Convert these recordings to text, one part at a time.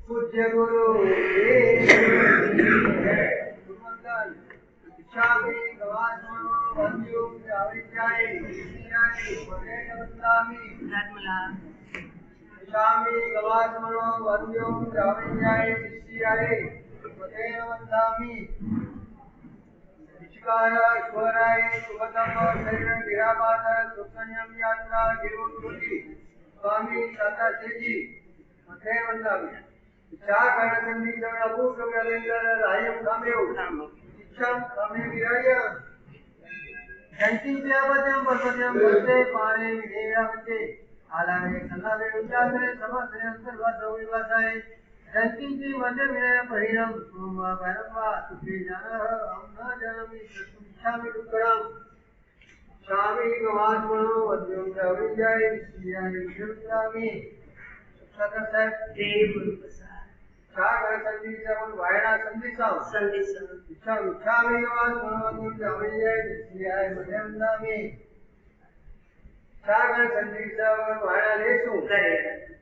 पूज्य गुरु इच्छामि गवात्मनो वन्द्यो जाविज्ञाय इच्छामि वदेनवन्दामि इच्छामि गवात्मनो वन्द्यो जाविज्ञाय इच्छामि वदेनवन्दामि इच्छकार ईश्वराय सुभतम शरीर गिरापात सुकन्यम यात्रा गिरुगुरुजी स्वामी सातासेजी वदेनवन्दामि इच्छा कर्णसंधि जगन अपूर्व व्यवेंद्र रायम कामेव इच्छा कामे विराय शंकिते अपत्यम परपत्यम वस्ते पाणे विधेयवते आलाने सल्लावे उजागरे समस्ते अंतर्वास विवासाय शंकिते मध्य विनय परिणम सोमा परम्पा सुखे जानः हम न जानमि इच्छामि दुक्कड़म स्वामी गवात्मनो वद्यं जाविजाय विद्याय विद्यामि सतत देव सागर संदेशम वायना संदेशम इच्छा इच्छामि गवात्मनो जाविजाय विद्याय विद्यामि सागर संदेशम वायना लेसु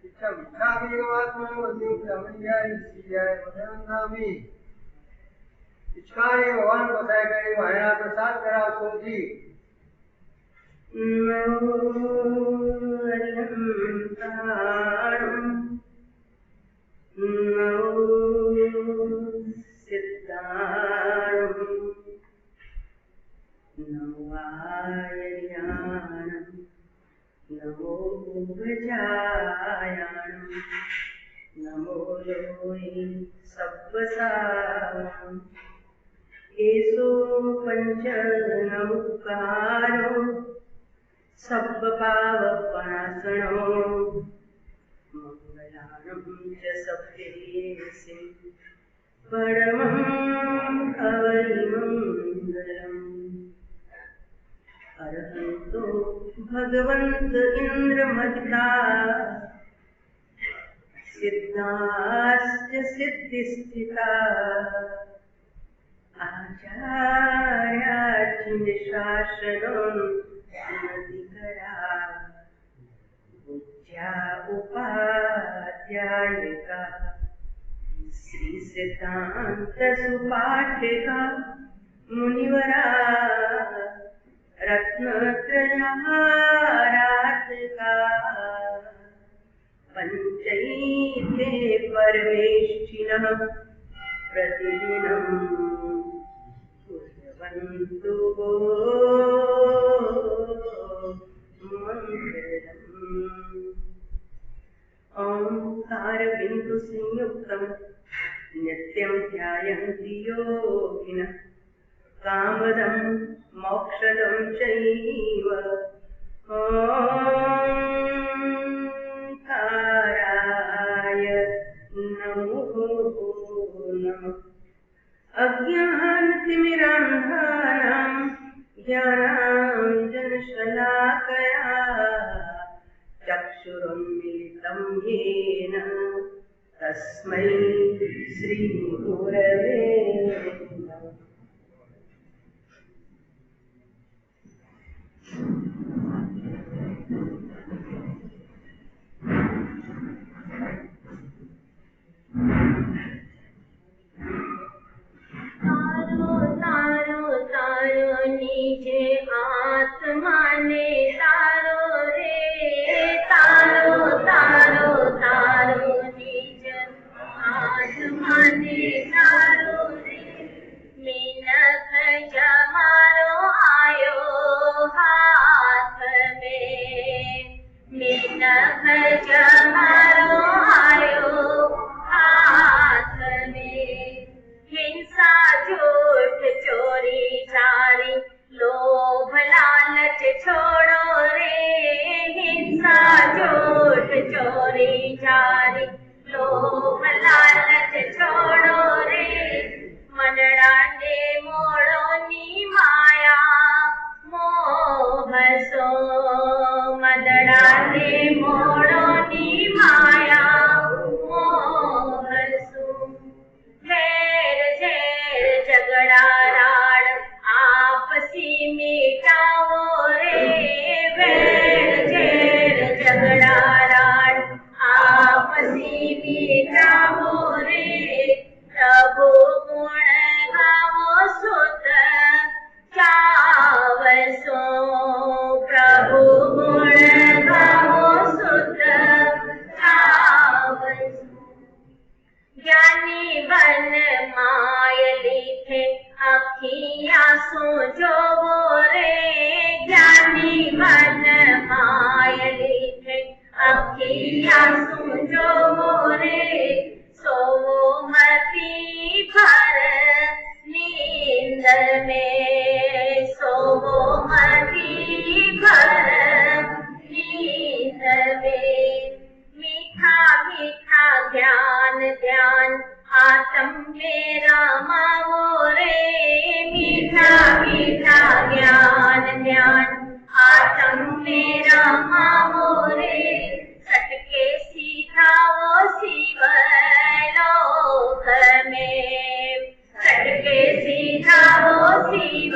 इच्छा इच्छामि गवात्मनो जाविजाय विद्याय विद्यामि इच्छाए भगवान बताए गए वायना प्रसाद कराओ सोची नमो गजायानं नमो लोहि सब्बसारं एसो पंचनमुकारो सब्बपावपणासनो मंगलानं च सप्तेसिं परमं हवैमङ्गलम् अरहन्तो भगवन्त इन्द्रमहिता सिद्धाश्च सिद्धिस्थिता आचार्याचिनिशासनं नदिकरा पूज्या उपाध्यायिका श्री सिद्धान्त सुपाठिका मुनिवरा रत्नत्रयाराधिका पंचैते परमेष्ठिनः प्रतिदिनं कुर्वन्तु मङ्गलम् ओंकारबिन्दु संयुक्तं नित्यं ध्यायन्ति योगिनः कामदं मोक्षदं चैव ओंकाराय नमो नमः अज्ञानतिमिरान्धानां ज्ञानाञ्जनशलाकया चक्षुरुन्मीलितं येन तस्मै श्रीगुरवे नमः। नीचे आत्मा ने तारो रे तारो तारो तारो नीचे आत्मा ने तारो रे ज्ञानी बन मायली थे अखियां सो जो वो रे, ज्ञानी बन मायली थे अखियां सो जो वो रे, सोमती भर नींद में, सोमती भर नींद में, मीठा मीठा ज्ञान ध्यान आत्म में रमावो रे, मीठा मीठा ज्ञान ध्यान आत्म में रमावो रे, सटके सीधा वो शिव लोक में, सटके सीधा वो शिव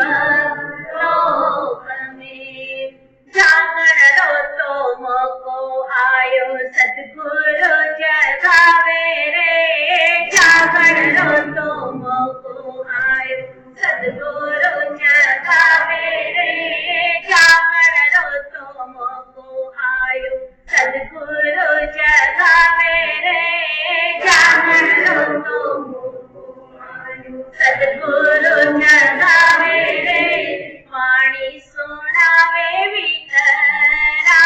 लोक में, जागरण रो तो मोको आयो सद्गुरु जगावे रे, जागरण रो तो मोको आयो सद्गुरु जगावे रे, जागरण रो तो मोको आयो सद्गुरु जगावे रे, जागरण रो तो मोको आयो सद्गुरु जगावे रे, वाणी सुनावे वितराग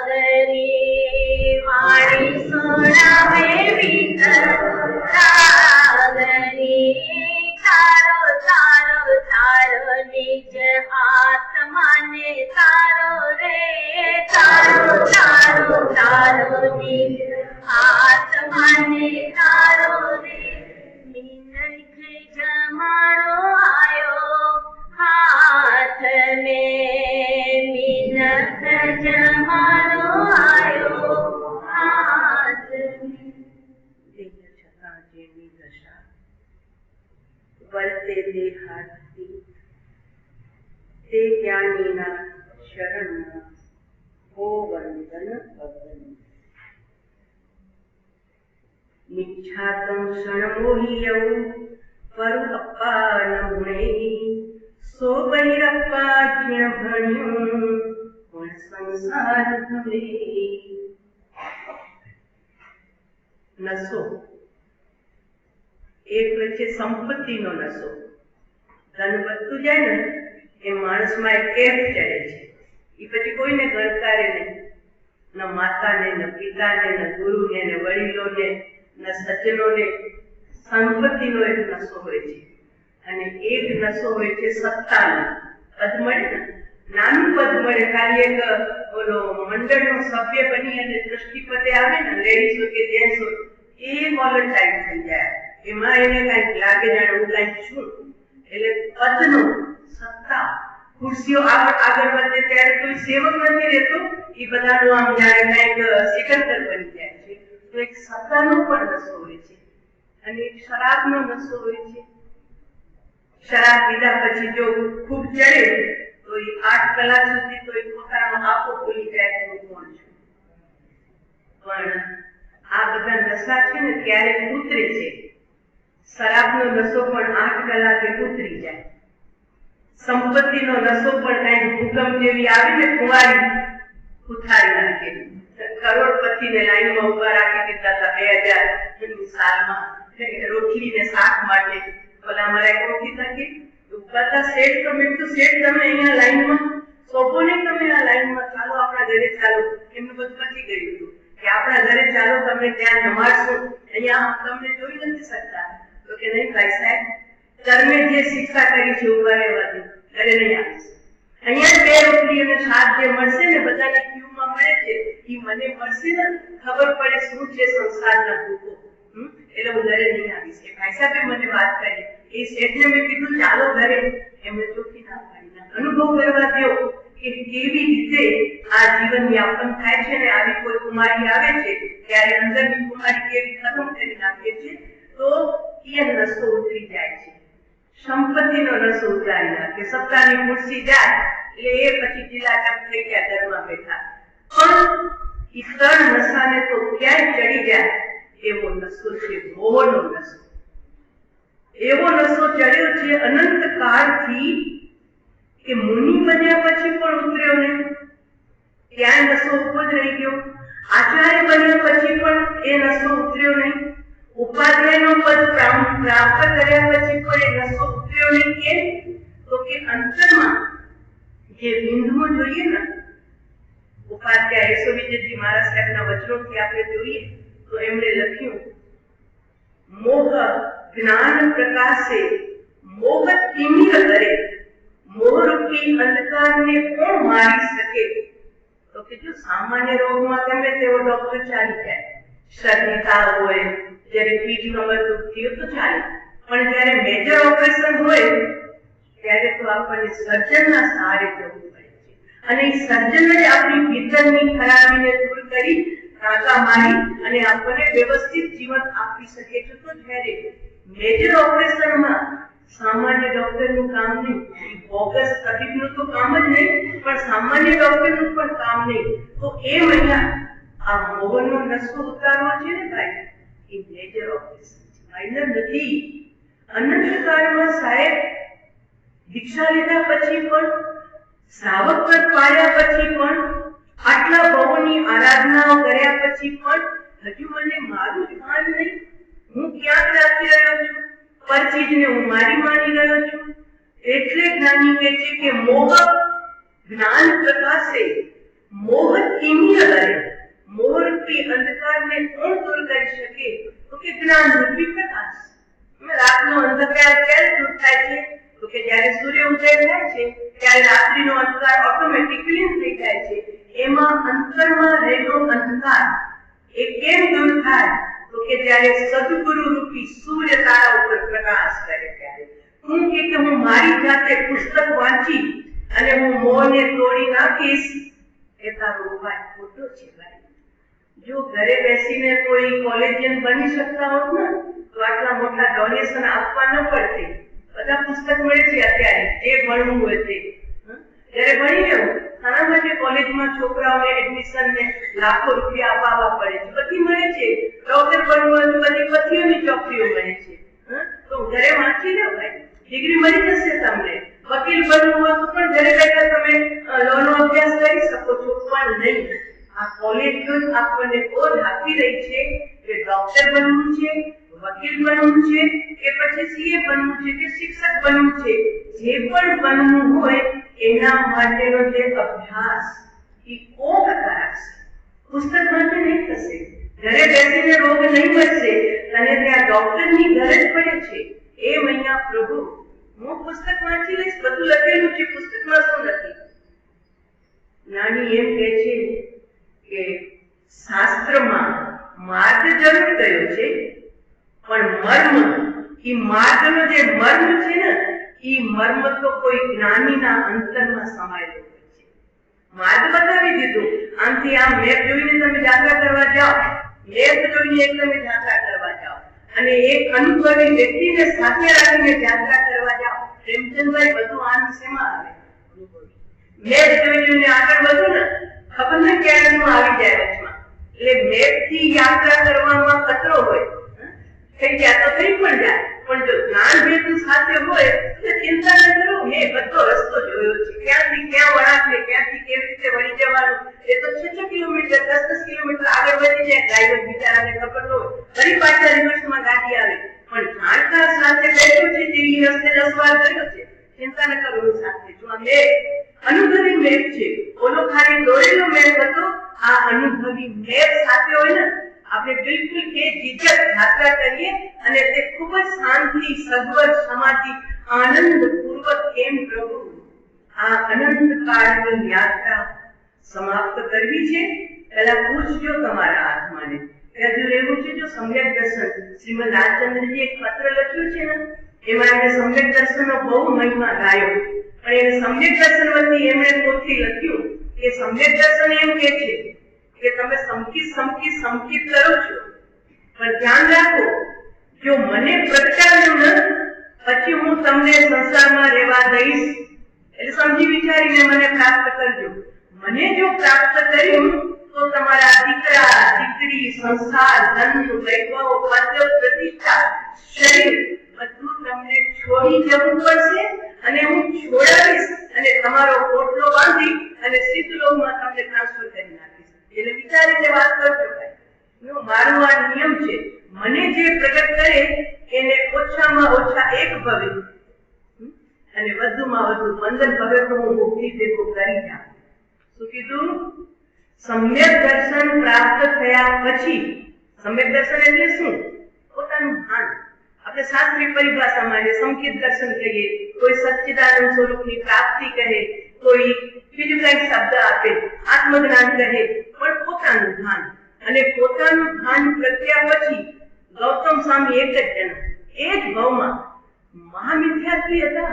रे, वाणी सुनावे वितराग रे, तारो तारो तारो निज आत्मा ने तारो रे, तारो तारो तारो निज आत्मा ने तारो रे, मीनख जमानो आयो हाथ में, मीनख जमानो आयो हाथ में, તેજ છતાં જેની દશા વર્તે દેહાથી, તે જ્ઞાનીના શરણમાં હો વંદન ભગવન, મિચ્છાતમ ક્ષણમોહિયૌ પરુ અપ્પા નમુણે, સો બહિરપ્પા જીણ ભણ્યું કોણ સંસાર ભમે. નશો એક વચ્ચે સંપત્તિનો નશો, ધન વધતું જાય ને એ માણસમાં એક કેફ ચડે છે, એ પછી કોઈને ગણકારે નહીં, ન માતાને ન પિતાને ન ગુરુને ન વડીલોને ન સજ્જનોને. સંપત્તિનો એક નશો હોય છે, અને એક નશો હોય છે સત્તાનો. પદ મળે ને, નાનું પદ મળે, ખાલી એક ઓલો મંડળનો સભ્ય બની અને દ્રષ્ટિપદે આવે ને, લેડીઝ હોય કે જેન્ટ્સ હોય, એ વોલન્ટાઇર થઈ જાય, એમાં એને કઈક લાગે જાણે હું કઈક છું. એટલે પદનો, સત્તા, ખુરશીઓ આગળ વધે ત્યારે કોઈ સેવક નથી રહેતો, એ બધાનું આમ જાણે કઈક સિકંદર બની જાય છે. તો એક સત્તાનો પણ નશો હોય છે, અને એક શરાબનો નશો હોય છે. શરાબ પીધા પછી જો ખૂબ ચડે તો એ 8 કલાક સુધી તો એ પોતાનો આપો ભૂલી જાય કે હું કોણ છું. પણ આ બધા નશા છે ને ત્યારે ઉતરે છે. શરાબનો નશો પણ 8 કલાકે ઉતરી જાય. સંપત્તિનો નશો પણ કઈ ભૂકંપ જેવી આવે ને, કુંવારી ઉથારી નાખે. કરોડપતિને લાઈનમાં ઉભા રાખી દીધા હતા 2000 સાલમાં રોટલી ને શાક માટે. ભલા મારા કોઠી થકી ઉભા હતા શેઠ, તો મેં કીધું શેઠ તમે અહીંયા લાઈનમાં સોંપો ને, તમે આ લાઈનમાં ચાલો આપણા ઘરે ચાલો. એમનું બધું પછી ગયું હતું કે આપણા ઘરે ચાલો, તમે ત્યાં જમાડશો, અહીંયા તમને જોઈ નથી શકતા. તો કે નહીં ભાઈ સાહેબ, કર્મે જે શિક્ષા કરી છે ઉભા રહેવાની, ઘરે નહીં આવીશ. અહીંયા 2 રોટલી અને શાક જે મળશે ને, બધાને ક્યુમાં મળે છે, એ મને મળશે ને, ખબર પડે શું છે સંસારના ભૂખો, એટલે હું ઘરે નહીં આવીશ. કે ભાઈ સાહેબે મને વાત કરી, એ શેઠને મેં કીધું ચાલો ઘરે, એમને ચોખ્ખી ના પાડી. અનુભવ કરવા દો કે કેવી રીતે આ જીવન યાપન થાય છે ને. આવી કોઈ કુમારી આવે છે ત્યારે અંદરની કુમારી કેવી ખતમ કરી નાખે છે, તો એ નશો ઉતરી જાય છે. સંપત્તિનો નશો ઉતારી નાખે. સત્તાની ખુરશી જાય એટલે એ પછી ઢીલાઢપ થઈ ગયા ઘરમાં બેઠા. પણ એ 3 નશાને તો ક્યાંય ચડી જાય એવો નશો છે મોહનો નશો. એવો નશો ચડ્યો છે અનંત કાળથી કે મુનિ બન્યા પછી પણ ઉતર્યો નહીં, ત્યાં નશો ઉભો જ રહી ગયો. આચાર્ય બન્યા પછી પણ એ નશો ઉતર્યો નહીં. ઉપાધિ દેવાલયનો પદ પ્રાપ્ત કર્યા પછી પણ એ નશો ઉતર્યો નહીં. કેમ? તો કે અંતરમાં જે બિંદુઓ જોઈએ ને, ઉપાધ્યાય યશોવિજયજી મહારાજ સાહેબના વચનોથી આપણે જોઈએ તો એમણે લખ્યું, મોહ જ્ઞાન પ્રકાશે મોહ તિમિર કરે, મોહરૂપી અંધકારને કોણ મારી શકે? તો કે જો સામાન્ય રોગમાં ગમે તેવો ડોક્ટર ચાલી જાય, શરદી તાવ હોય, જ્યારે પીઠ કમર દુખતી હોય તો ચાલે, પણ જ્યારે મેજર ઓપરેશન હોય ત્યારે તો આપણને સર્જનના સહારે જવું પડે છે. અને એ સર્જન જ આપણી ભીતરની ખરાબીને દૂર કરી ટાંકા મારી અને આપણને વ્યવસ્થિત જીવન આપી શકે છે. તો જ્યારે મેજર ઓપરેશનમાં સામાન્ય ડોક્ટરનું કામ નહીં, બોગસ તબીબનું તો કામ જ નહીં, પણ સામાન્ય ડોક્ટરનું પણ કામ નહીં. તો એ મહિના આ મોહનો નશો ઉતારવો છે ને ભાઈ, એ મેજર ઓપરેશન છે, માઇનર નથી. અનંતકાળમાં સાહેબ દીક્ષા લીધા પછી પણ, શ્રાવક પદ પાડ્યા પછી પણ, આટલા ભવોની આરાધનાઓ કર્યા પછી પણ હજુ મને મારું જ ભાન નહીં. હું ક્યાંક રાખી રહ્યો છું, પર ચીજને હું મારી માની રહ્યો છું. એટલે જ્ઞાની કહે છે કે મોહ જ્ઞાન પ્રકાશે મોહ તિમિર કરે, મોહરૂપી અંધકારને કોણ દૂર કરી શકે? તો કે જ્ઞાન રૂપી પ્રકાશ. રાતનો અંધકાર ક્યારે દૂર થાય છે? તો કે જ્યારે સૂર્ય ઉદય થાય છે ત્યારે રાત્રિનો અંધકાર ઓટોમેટિક ક્લીન થઈ જાય છે. એમાં અંતરમાં રહેલો અંધકાર એ કેમ દૂર થાય? તો કે જ્યારે સદગુરુ રૂપી સૂર્ય તારા ઉપર પ્રકાશ કરે ત્યારે. હું કે હું મારી જાતે પુસ્તક વાંચી અને હું મોહને તોડી નાખીશ, એ તારો ઉપાય ખોટો છે ભાઈ. જો ઘરે બેસીને કોઈ કોલેજિયન બની શકતા હોત ને તો આટલા મોટા ડોનેશન આપવા ન પડતે. બધા પુસ્તક મળે છે અત્યારે, જે ભણવું હોય તે. જ્યારે ભણી લેવું, શાના માટે કોલેજમાં છોકરાઓને એડમિશન ને લાખો રૂપિયા આપવા પડે છે? બધી મળે છે. ડોક્ટર બનવું હોય તો બધી પથીઓની ચોપડીઓ મળે છે. તો ઘરે વાંચી લો ભાઈ, ડિગ્રી મળી જશે તમને. વકીલ બનવું હોય તો પણ ઘરે બેઠા તમે લોનો અભ્યાસ કરી શકો છો. પણ નહીં, આ કોલેજ જ આપણને બોધ આપી રહી છે કે ડોક્ટર બનવું છે, વકીલ બનવું છે, કે પછી સીએ બનવું છે, કે શિક્ષક બનવું છે. જે પણ બનવું હોય એના માટેનો જે અભ્યાસ એ કોક કરાશે, પુસ્તક માટે નહીં થશે. ઘરે બેસીને રોગ નહીં મળશે, તને ત્યાં ડોક્ટરની ગરજ પડે છે. એ મહિના પ્રભુ હું પુસ્તક વાંચી લઈશ, બધું લખેલું છે, પુસ્તકમાં શું નથી? જ્ઞાની એમ કહે છે કે શાસ્ત્રમાં માર્ગ જરૂર ગયો છે, પણ મર્મ, એ માર્ગનો જે મર્મ છે ને, એ મર્મ તો કોઈ જ્ઞાનીના અંતરમાં સમાયેલો હોય છે. માર્ગ બતાવી દીધું, આમથી આમ મેપ જોઈને તમે યાત્રા કરવા જાઓ, મેપ જોઈને એક તમે યાત્રા કરવા જાઓ અને એક અનુભવી વ્યક્તિને સાથે રાખીને યાત્રા કરવા જાઓ. પ્રેમચંદભાઈ બધું આનંદ શેમાં આવે? મેપ જોઈને આગળ વધો ને, ખબર ને ક્યારે શું આવી જાય વચમાં. એટલે મેપ થી યાત્રા કરવામાં ખતરો હોય. થઈ ગયા તો થઈ પણ જાય, પણ જો જ્ઞાન ભેટું સાથે હોય તો ચિંતા ન કરો. મેં બધો રસ્તો જોયો છે, ક્યાંથી ક્યાં વળાંક ને ક્યાંથી કેવી રીતે વળી જવાનું. એ તો 6 કિલોમીટર 10 કિલોમીટર આગળ વધી જાય. ડ્રાઈવર બિચારાને ખબર ન હોય, ફરી પાછા રિવર્સમાં ગાડી આવે. પણ જાણકાર સાથે બેઠો છે તે રસ્તે 10 વાર ગયો છે. ચિંતા ન કરો, હું સાથે છું. આ મેપ અનુભવી મેપ છે. ઓલો ખાલી દોરેલો મેપ હતો, આ અનુભવી મેપ સાથે હોય ને આપણે બિલકુલ કે જીજક યાત્રા કરીએ અને તે ખૂબ જ શાંતિ, સગવડ, સમાધિ, આનંદ પૂર્વક કેમ પ્રભુ આ અનંત કાળની યાત્રા સમાપ્ત કરવી છે. પહેલા પૂછજો તમારા આત્માને હજુ રહેવું છે. જો સમ્યક દર્શન, શ્રીમદ રાજચંદ્રજી એક પત્ર લખ્યું છે ને, એમાં એમણે સમ્યક દર્શનનો બહુ મહિમા ગાયો. પણ એને સમ્યક દર્શન વતી એમણે પોથી લખ્યું કે સમ્યક દર્શન એમ કે છે કે તમે સંકિત કરો છો, પણ ધ્યાન રાખો, જો મને પ્રગટાવ્યું ને પછી હું તમને સંસારમાં રહેવા દઈશ. એટલે સમજી વિચારીને મને પ્રાપ્ત કરજો. મને જો પ્રાપ્ત કર્યું તો તમારા દીકરા, દીકરી, સંસાર, ધન, વૈભવ, પદ, પ્રતિષ્ઠા, શરીર બધું તમને છોડી જવું પડશે અને હું છોડાવીશ અને તમારો પોટલો બાંધી અને સિદ્ધલોકમાં તમને ટ્રાન્સફર કરી નાખીશ. એટલે વિચારીને વાત કરજો ભાઈ. મારો આ નિયમ છે, મને જે પ્રગટ કરે એને ઓછામાં ઓછા 1 ભવે અને વધુમાં વધુ 15 ભવે તો હું મુક્તિ ભેગો કરી જાઉં. શું કીધું? સમ્યક દર્શન પ્રાપ્ત થયા પછી, સમ્યક દર્શન એટલે શું? પોતાનું ભાન. આપણે શાસ્ત્રીય પરિભાષામાં એને સંકેત દર્શન કહીએ, કોઈ સચ્ચિદાનંદ સ્વરૂપની પ્રાપ્તિ કહે, કોઈ બીજું કંઈક શબ્દ આપે, આત્મજ્ઞાન કહે, પણ પોતાનું ભાન. અને પોતાનું ભાન પ્રત્યા પછી ગૌતમ સ્વામી એક જ જન્મ, એ જ ભાવમાં મહામિથ્યાત્વી હતા,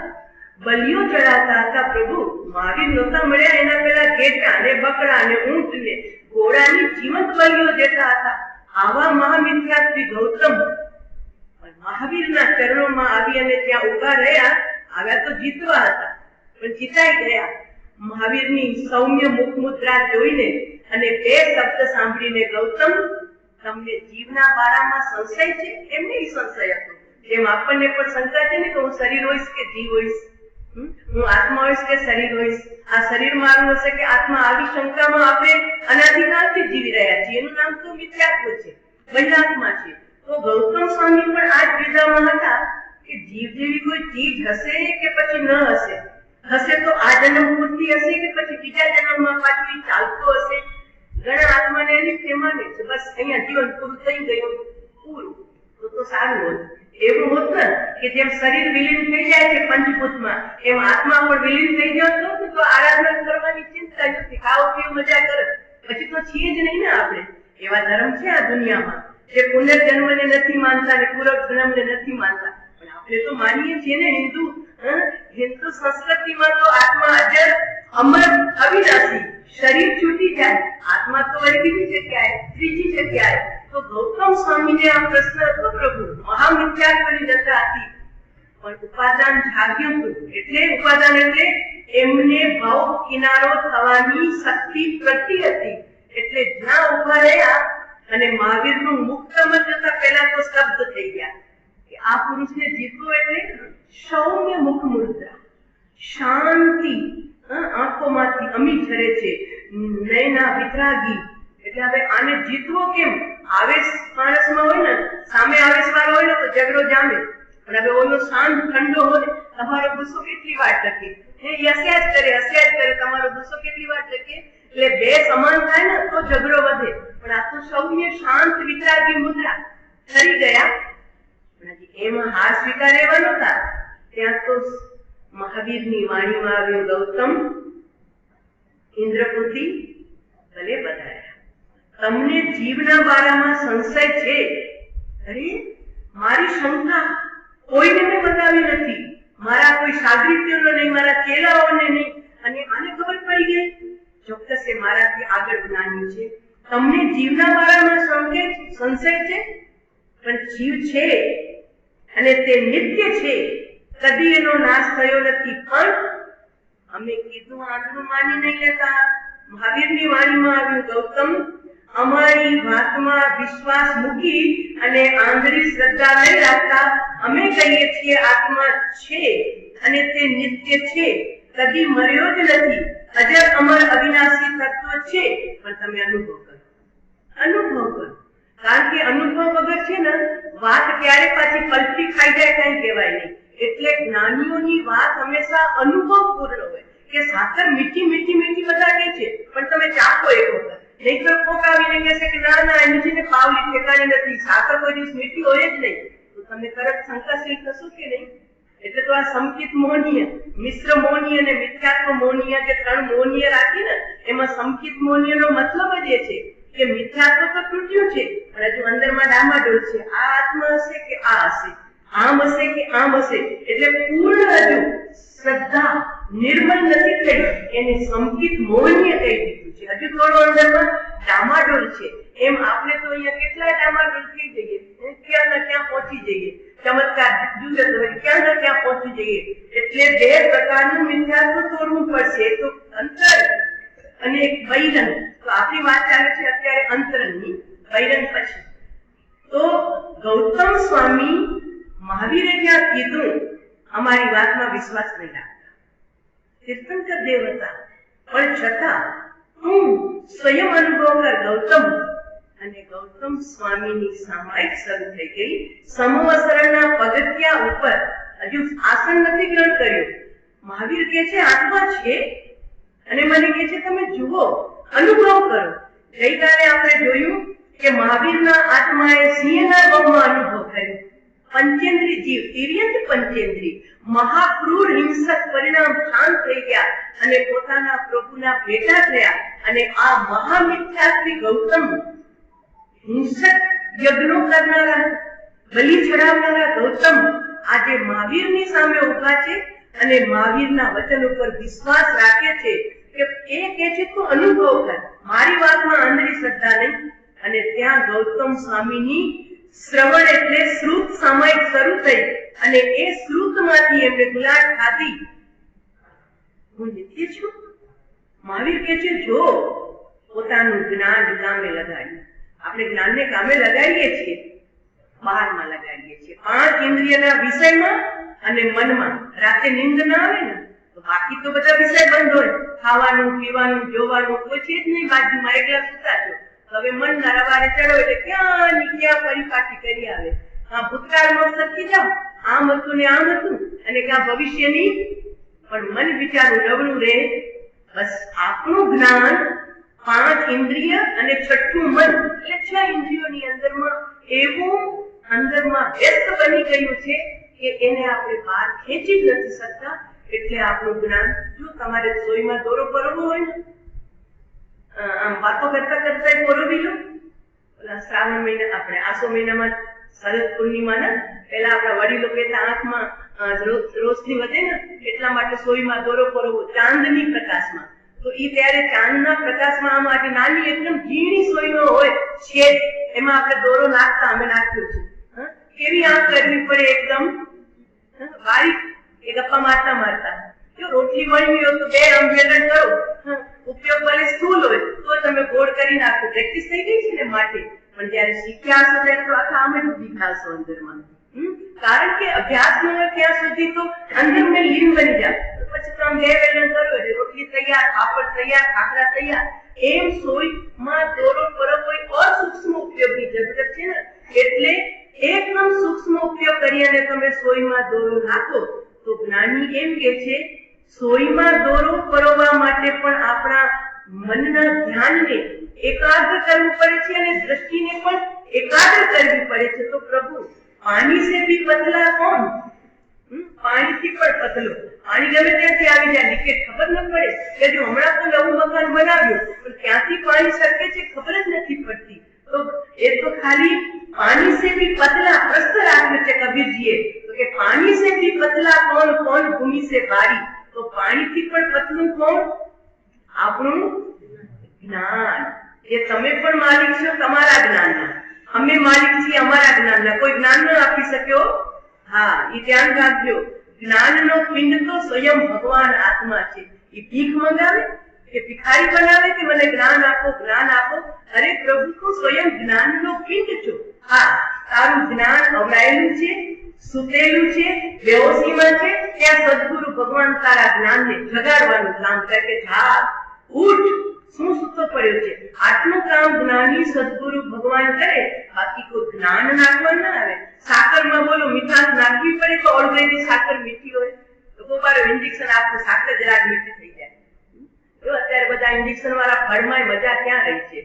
બલિઓ ચડાવતા હતા. પ્રભુ મહાવીર નહોતા મળ્યા એના પેલા ઘેટા ને બકરા ને ઊંટ ને ઘોડાની જીવંત બલિઓ દેતા હતા. આવા મહામિથ્યાત્વી ગૌતમ મહાવીરના ચરણોમાં આવી અને ત્યાં ઉભા રહ્યા. આવ્યા તો જીતવા હતા, પણ જીતાઈ ગયા. મહાવીરની સૌમ્ય મુખ મુદ્રા જોઈને અને 2 શબ્દ સાંભળીને, ગૌતમ તમને જીવના બારામાં સંશય છે? એમને સંશય હતો, જેમ આપણને પણ શંકા છે ને કે હું શરીર હોઈશ કે જીવ હોઈશ, હું આત્મા હોઈશ કે શરીર હોઈશ, આ શરીર મારું હશે કે આત્મા? આવી શંકામાં આપણે અનાદિકાળથી જીવી રહ્યા છીએ. એનું નામ તો મિથ્યાત્વ છે, બહિરાત્મા છે. તો ગૌતમ સ્વામી પણ આ જ વિધામાં હતા કે જીવ જેવી કોઈ ચીજ હશે કે પછી ન હશે? હશે તો આ જન્મ પૂરતી હશે કે પછી બીજા જન્મમાં પાછું ચાલતો હશે? ઘણા આત્માને એની ફેમાને છે, બસ અહીંયા જીવન પૂરું થઈ ગયું, પૂરું. તો સારું હોત. એવું હોત ને કે જેમ શરીર વિલીન થઈ જાય છે પંચભૂતમાં, એમ આત્મા પણ વિલીન થઈ ગયો તો આરાધના કરવાની ચિંતા નથી, ખાઓ પીઓ મજા કરે, પછી તો છીએ જ નહીં ને આપણે. એવા ધર્મ છે આ દુનિયામાં જે પુનર્જન્મને નથી માનતા ને પૂર્વજન્મને નથી માનતા, પણ આપણે તો માનીએ છીએ ને. હિન્દુ સંસ્કૃતિમાં તો આત્મા અજર, અમર, અવિનાશી. શરીર છૂટી જાય, આત્મા તો વળી બીજી જગ્યાએ, ત્રીજી જગ્યાએ. તો ગૌતમ સ્વામીને આ પ્રશ્ન હતો, પ્રભુ મહામિથ્યાત્વની દશા હતી, પણ ઉપાદાન જાગ્યું હતું. એટલે ઉપાદાન એટલે એમને ભાવ કિનારો થવાની શક્તિ પ્રતિ હતી. એટલે જ્યાં ઉભા રહ્યા અને મહાવીરનું મુક્તમત જતા પહેલા તો શબ્દ થઈ ગયા કે આ પુરુષને જીતવો એટલે સૌમ્ય મુખ મુદ્રા, શાંતિ, આંખોમાંથી અમી ઝરે છે, નયના વિતરાગી. એટલે હવે આને જીતવો કેમ? આવેશ માણસમાં હોય ને, સામે આવેશ વાળો હોય ને તો ઝઘડો જામે, પણ હવે ઓલો શાંત ઠંડો હોય, તમારો ગુસ્સો કેટલી વાર ટકે? હસ્યા જ કરે, તમારો ગુસ્સો કેટલી વાર ટકે? એટલે 2 સમાન થાય ને તો ઝઘડો વધે. પણ આ તો સૌમ્ય શાંત વિતરાગી મુદ્રા થઈ ગયા. પણ હજી એમાં હાર સ્વીકાર એવા નહોતા. ત્યાં તો મહાવીરની વાણીમાં આવ્યું, ગૌતમ ઇન્દ્રપુત્રી ભલે બધાયા, તમને જીવના બારામાં સંશય છે? અરે મારી શંકા કોઈને મેં બતાવી નથી, મારા કોઈ સાગરીત્યોનો નહીં, મારા ચેલાઓને નહીં, અને આને ખબર પડી ગઈ. ચોક્કસ એ મારાથી આગળ જ્ઞાની છે. તમને જીવના બારામાં સંશય છે? પણ જીવ છે અને તે નિત્ય છે, કદી એનો નાશ થયો નથી. પણ અમે કીધું આંધળું માની નહીં લેતા. મહાવીરની વાણીમાં આવ્યું, ગૌતમ અમારી વાતમાં વિશ્વાસ મૂકી અને આંધળી શ્રદ્ધા નહીં રાખતા. અમે કહીએ છીએ આત્મા છે અને તે નિત્ય છે, કદી મર્યો જ નથી, અજર અમર અવિનાશી તત્વ છે. પણ તમે અનુભવ કરો, અનુભવ કરો. કારણ કે અનુભવ વગર છે ને વાત ક્યારે પાછી પલટી ખાઈ જાય કઈ કહેવાય નહીં. એટલે જ્ઞાનીઓની વાત હંમેશા અનુભવ પૂર્ણ હોય. કે સાકર મીઠી મીઠી મીઠી બધા કહે છે, પણ તમે ચાખો એક વખત. નહીં તો કોક આવીને કહેશે કે ના ના એની છે ને પાવલી ઠેકાણી નથી, સાકર કોઈ દિવસ મીઠી હોય જ નહીં, તો તમે તરત શંકાશીલ થશો કે નહીં? એટલે તો આ સંકિત મોહનીય, મિશ્ર મોહનીય અને મિથ્યાત્વ મોહનીય, જે 3 મોહનીય રાખી ને, એમાં સંકિત મોહનીયનો મતલબ જ એ છે કે મિથ્યાત્વ તો તૂટ્યું છે, પણ હજુ અંદરમાં ડામાડોળ છે. આ આત્મા હશે કે આ હશે, આમ હશે કે આમ હશે. એટલે પૂર્ણ હજુ શ્રદ્ધા નિર્મળ નથી થઈ, એને સંકિત મોહનીય કહી દીધું છે. હજુ થોડો અંદરમાં ડામાડોળ છે. એમ આપણે તો અહીંયા કેટલા ડામાડોળ થઈ જઈએ, ક્યાં ના ક્યાં પહોંચી જઈએ, ચમત્કાર જુએ તો ક્યાં ના ક્યાં પહોંચી જઈએ. એટલે 2 પ્રકારનું મિથ્યાત્વ તોડવું પડશે, તો અંતર અને બહિરંગ. તો આપણી વાત ચાલે છે અત્યારે અંતરંગની, બહિરંગ પછી. તો ગૌતમ સ્વામી મહાવીરે જ્યાં કીધું અમારી વાતમાં વિશ્વાસ નહીં રાખતા, તીર્થંકર દેવ હતા, પણ છતાં હું સ્વયં અનુભવ કર ગૌતમ અને ગૌતમ સ્વામીની સામાયિક શરૂ થઈ ગઈ. સમવસરણના પગથિયા ઉપર હજુ આસન નથી ગ્રહણ કર્યું. મહાવીર કહે છે આત્મા છે અને મને કહે છે તમે જુઓ, અનુભવ કરો. ગઈકાલે આપણે જોયું કે મહાવીરના આત્માએ સિંહના ગૌમાં અનુભવ કર્યો. પંચેન્દ્રી જીવ, તિર્યંત પંચેન્દ્રી, મહાક્રૂર હિંસક પરિણામ શાંત થઈ ગયા અને પોતાના પ્રભુના ભેટા થયા. અને આ મહામિથ્યાત્વી ગૌતમ, હિંસક યજ્ઞો કરનારા, બલિ ચડાવનારા ગૌતમ આજે મહાવીરની સામે ઉભા છે અને મહાવીરના વચન ઉપર વિશ્વાસ રાખે છે કે એ કહે છે તું અનુભવ કર, મારી વાતમાં આંધળી શ્રદ્ધા નહીં. અને ત્યાં ગૌતમ સ્વામીની શ્રવણ એટલે શ્રુત સામાયિક શરૂ થઈ અને એ શ્રુતમાંથી એમને ગુલાટ ખાધી. હું નિત્ય છું. મહાવીર કહે છે જો પોતાનું જ્ઞાન કામે લગાડ્યું. આપણે જ્ઞાનને કામે લગાડીએ છીએ, બહારમાં લગાડીએ છીએ, 5 ઇન્દ્રિયના વિષયમાં અને મનમાં. રાતે નીંદ ના આવે ને તો બાકી તો બધા વિષય બંધ હોય, ખાવાનું, પીવાનું, જોવાનું કોઈ છે જ નહીં બાજુમાં, એકલા સુતા છો. હવે મન ના રવાડે ચડો એટલે ક્યાં પરિપાટી કરી આવે. ભૂતકાળમાં સરકી જાઓ, આમ હતું ને આમ હતું, અને ક્યાં ભવિષ્યની પણ મન વિચારું નવરું રહે. બસ આપણું જ્ઞાન 5 ઇન્દ્રિય અને 6ઠું મન એટલે 6 ઇન્દ્રિયોની અંદરમાં એવું અંદરમાં વ્યસ્ત બની ગયું છે કે એને આપણે બહાર ખેંચી જ નથી શકતા. એટલે આપણું જ્ઞાન, જો તમારે સોયમાં દોરો પરોવો હોય ને, આમ વાતો કરતા કરતા પરોવી લો. શ્રાવણ મહિના, આપણે આસો મહિનામાં શરદ પૂર્ણિમાના પહેલા આપણા વડીલો કહેતા આંખમાં રોશની વધે ને એટલા માટે સોયમાં દોરો પરોવો ચાંદની પ્રકાશમાં. તો એ ત્યારે ચાંદના પ્રકાશમાં આમ આજે નાની એકદમ ઝીણી સોયનો હોય છે, એમાં આપણે દોરો નાખતા, અમે નાખ્યું છે. કેવી આંખ કરવી પડે, એકદમ બારીક, એ ગપ્પા મારતા મારતા. જો રોટલી વળવી હોય તો 2 આમ વેલણ કરો, ઉપયોગ ભલે સ્થૂલ હોય તો તમે ગોળ કરી નાખો. પ્રેક્ટિસ થઈ ગઈ છે ને માટે. પણ જયારે શીખ્યા હશો ત્યારે તો આખા આમે ડૂબી ખાશો અંદરમાં. કારણ કે અભ્યાસ ન હોય ત્યાં સુધી તો અંદર મેં લીન બની જાય. પછી તો આમ 2 વેલણ કરો એટલે રોટલી તૈયાર, પાપડ તૈયાર, ખાખરા તૈયાર. એમ સોયમાં દોરો પરવો અસૂક્ષ્મ ઉપયોગની જરૂરત છે ને, એટલે એકદમ સૂક્ષ્મ ઉપયોગ કરી અને તમે સોયમાં દોરો નાખો. તો જ્ઞાની એમ કે છે સોયમાં દોરો પરોવા માટે પણ આપણા મનના ધ્યાનને એકાગ્ર કરવું પડે છે અને દ્રષ્ટિને પણ એકાગ્ર કરવી પડે છે. તો પ્રભુ પાણી સે ભી પતલા કોણ, પાણીથી પણ પતલો. પાણી ગમે ત્યાંથી આવી જાય, લીકેજ ખબર ન પડે. કે જો હમણાં તો નવું મકાન બનાવ્યું પણ ક્યાંથી પાણી સરકે છે ખબર જ નથી પડતી. તો એ તો ખાલી પાણી સે ભી પતલા પ્રશ્ન રાખ્યો છે કબીરજીએ, તો કે પાણી સે ભી પતલા કોણ, કોણ ભૂમિ સે ભારી. તો પાણીથી પણ પતલું કોણ? આપણું જ્ઞાન. એ તમે પણ માલિક છો તમારા જ્ઞાનના, અમે માલિક છીએ અમારા જ્ઞાનના. કોઈ જ્ઞાન ન આપી શક્યો. હા, એ ધ્યાન રાખજો. જ્ઞાનનો પિંડ તો સ્વયં ભગવાન આત્મા છે. એ ભીખ મંગાવે કે ભિખારી બનાવે કે મને જ્ઞાન આપો, જ્ઞાન આપો. અરે પ્રભુ, તું સ્વયં જ્ઞાનનો પિંડ છો. હા, તારું જ્ઞાન અવરાયેલું છે, સુતેલું છે, બેહોશીમાં છે. ત્યાં સદગુરુ ભગવાન તારા જ્ઞાનને જગાડવાનું કામ કરે કે જા ઉઠ, શું સૂતો પડ્યો છે. આટલું કામ જ્ઞાની સદગુરુ ભગવાન કરે, બાકી કોઈ જ્ઞાન નાખવા ના આવે. સાકરમાં બોલો મીઠાશ નાખવી પડે તો ઓલરેડી સાકર મીઠી હોય તો કોબારો ઇન્જેક્શન આપો, સાકર જરાક મીઠી થઈ જાય. તો અત્યારે બધા ઇન્જેક્શન વાળા ફળમાં મજા ક્યાં રહી છે?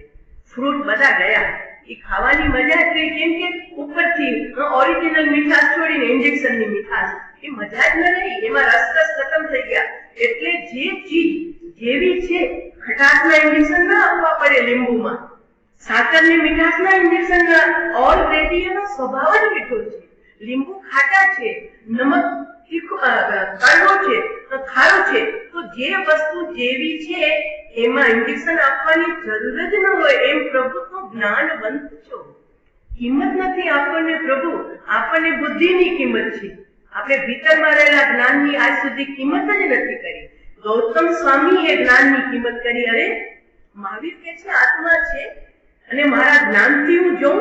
ફ્રૂટ બધા ગયા, એ ખાવાની મજા જ ગઈ. કેમ કે ઉપરથી ઓરિજિનલ મીઠાશ છોડીને ઇન્જેક્શનની મીઠાશ, એ મજા જ ન રહી. એમાં રસ ખતમ થઈ ગયા. એટલે જે ચીજ જેવી છે, ખટાશના ઇન્જેક્શન ના આપવા પડે લીંબુમાં, સાકરની મીઠાશના ઇન્જેક્શન ના. ઓલરેડી એનો સ્વભાવ જ મીઠો છે. લીંબુ ખાટા છે, નમક કડવો છે, ખારો છે. તો જે વસ્તુ જેવી છે એમાં ઇન્જેક્શન આપવાની જરૂર જ ન હોય. એમ પ્રભુ તો જ્ઞાનવંત છો, કિંમત નથી આપણને પ્રભુ, આપણને બુદ્ધિની કિંમત છે. આપણે ભીતરમાં રહેલા જ્ઞાનની આજ સુધી કિંમત જ નથી કરી. ગૌતમ સ્વામી એ જ્ઞાનની કિંમત કરી. અરે મહાવીર કે છે આત્મા છે અને મારા જ્ઞાનથી હું જોઉં,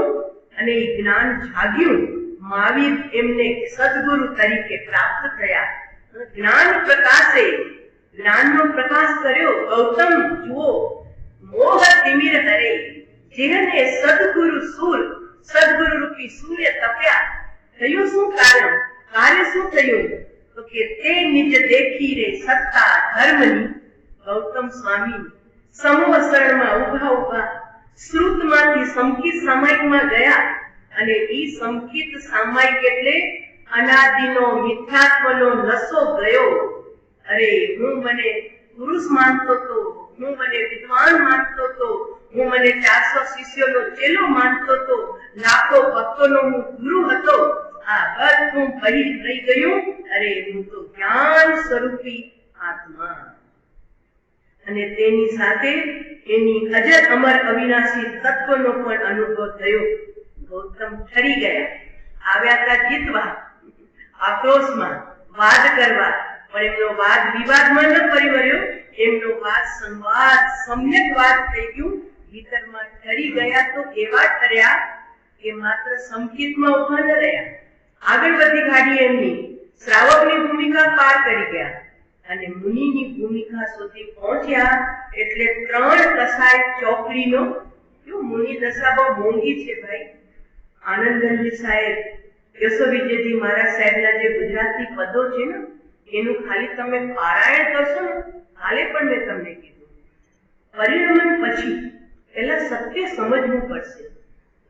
અને એ જ્ઞાન જાગ્યું. મહાવીર એમને સદગુરુ તરીકે પ્રાપ્ત થયા. જ્ઞાન પ્રકાશે જ્ઞાનનો પ્રકાશ કર્યો. ગૌતમ જુઓ, મોહ તિમિર હરે, જેને સદગુરુ સદગુરુ રૂપી સૂર્ય તપ્યા, થયું શું કારણ? કાર્ય શું થયું? તો કે તે નિજ દેખી રે સત્તા ધર્મની ગૌતમ સ્વામી સમોસરણમાં ઉભા શ્રુતમાંથી સમકિત સામાયિકમાં ગયા, અને ઈ સમકિત સામાયિક એટલે અનાદિનો મિથ્યાત્વનો નશો ગયો. અરે હું મને પુરુષ માનતો તો, હું મને વિદ્વાન માનતો તો, હું મને 400 શિષ્યોનો ચેલો માનતો તો, લાખો ભક્તોનો હું ગુરુ હતો. આ બધું બહિર રહી ગયું. અરે હું તો જ્ઞાન સ્વરૂપી આત્મા. અને તેની સાથે એની અજર અમર અવિનાશી તત્વનો પણ અનુભવ થયો. ગૌતમ ઠરી ગયા. આવ્યા હતા જીતવા, આક્રોશમાં, વાદ કરવા, પણ એમનો વાદ વિવાદમાં ન પરિવર્યો. એમનો વાદ સંવાદ સમ્યક વાદ થઈ ગયું. ભીતરમાં ઠરી ગયા તો એવા ઠર્યા કે માત્ર સંકેતમાં ઉભા ન રહ્યા. આગળ વધી ગાડી એમની શ્રાવકની ભૂમિકા પાર કરી ગયા અને મુનિની ભૂમિકા સુધી પહોંચ્યા. એટલે 3 કસાય ચોકડીનો મુનિ દશા બહુ મોંઘી છે ભાઈ. આનંદજી સાહેબ, યશો વિજયજી મહારાજ સાહેબના જે ગુજરાતી પદો છે ને, એનું ખાલી તમે પારાયણ કરશો ને, કાલે પણ મેં તમને કીધું, પરિણમન પછી પહેલા સત્ય સમજવું પડશે.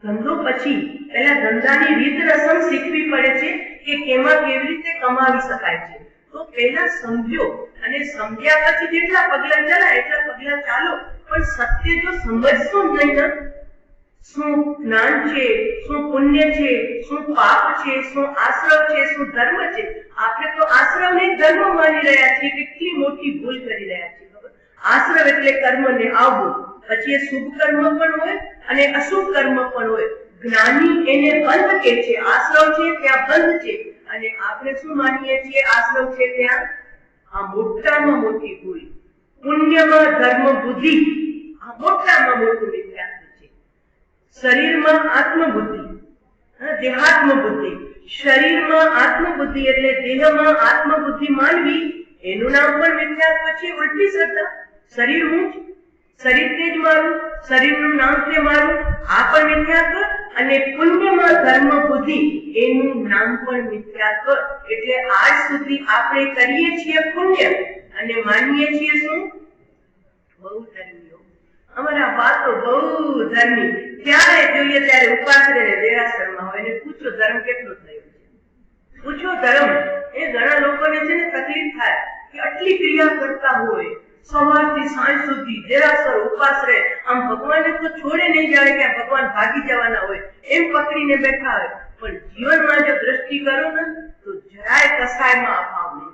ધંધો પછી પહેલા ધંધાની રીત રસમ શીખવી પડે છે કે કેમાં કેવી રીતે કમાવી શકાય છે. તો પહેલા સમજો, અને સમજ્યા પછી જેટલા પગલા ચાલે એટલા પગલા ચાલો. પણ સત્ય જો સમજશો નહીં ને, શું જ્ઞાન છે, શું પુણ્ય છે, શું પાપ છે, શું આશ્રવ છે, શું ધર્મ છે. આપણે તો આશ્રવને ધર્મ માની રહ્યા છીએ. કેટલી મોટી ભૂલ કરી રહ્યા છીએ ખબર? આશ્રવ એટલે કર્મને આવવું, પછી એ શુભ કર્મ પણ હોય અને અશુભ કર્મ પણ હોય. જ્ઞાની એને બંધ કે છે, આશ્રવ છે ત્યાં બંધ છે, અને આપણે શું માનીએ છીએ? આશ્રવ છે ત્યાં. આ મોટામાં મોટી ભૂલ. પુણ્યમાં ધર્મ બુદ્ધિ, આ મોટામાં મોટું મિથ્યાત્વ છે. શરીરમાં આત્મબુદ્ધિ, દેહાત્મ બુદ્ધિ. શરીરમાં આત્મબુદ્ધિ એટલે દેહમાં આત્મબુદ્ધિ માનવી, એનું નામ પણ મિથ્યાત્વ છે. ઉલટી શ્રદ્ધા. શરીર હું જ, શરીર તે જ મારું, શરીરનું નામ તે મારું, આ પણ મિથ્યાત્વ. અને પુણ્યમાં ધર્મ બુદ્ધિ, એનું નામ પણ મિથ્યાત્વ. એટલે આજ સુધી આપણે કરીએ છીએ પુણ્ય અને માનીએ છીએ શું? બહુ ધર્મીઓ. અમારા વાતો બહુ ધર્મી. ત્યારે જોઈએ ત્યારે ઉપાસ રહે દેરાસરમાં હોય ને પૂછો ધર્મ કેટલો થયો છે, પૂછો ધર્મ. એ ઘણા લોકોને છે ને તકલીફ થાય કે આટલી ક્રિયા કરતા હોય, સવારથી સાંજ સુધી દેરાસર ઉપાસ રહે, આમ ભગવાનને તો છોડે નહીં, જાણે કે ભગવાન ભાગી જવાના હોય એમ પકડીને બેઠા હોય. પણ જીવનમાં જો દ્રષ્ટિ કરો ને તો જરાય કસાયમાં અભાવ નહીં,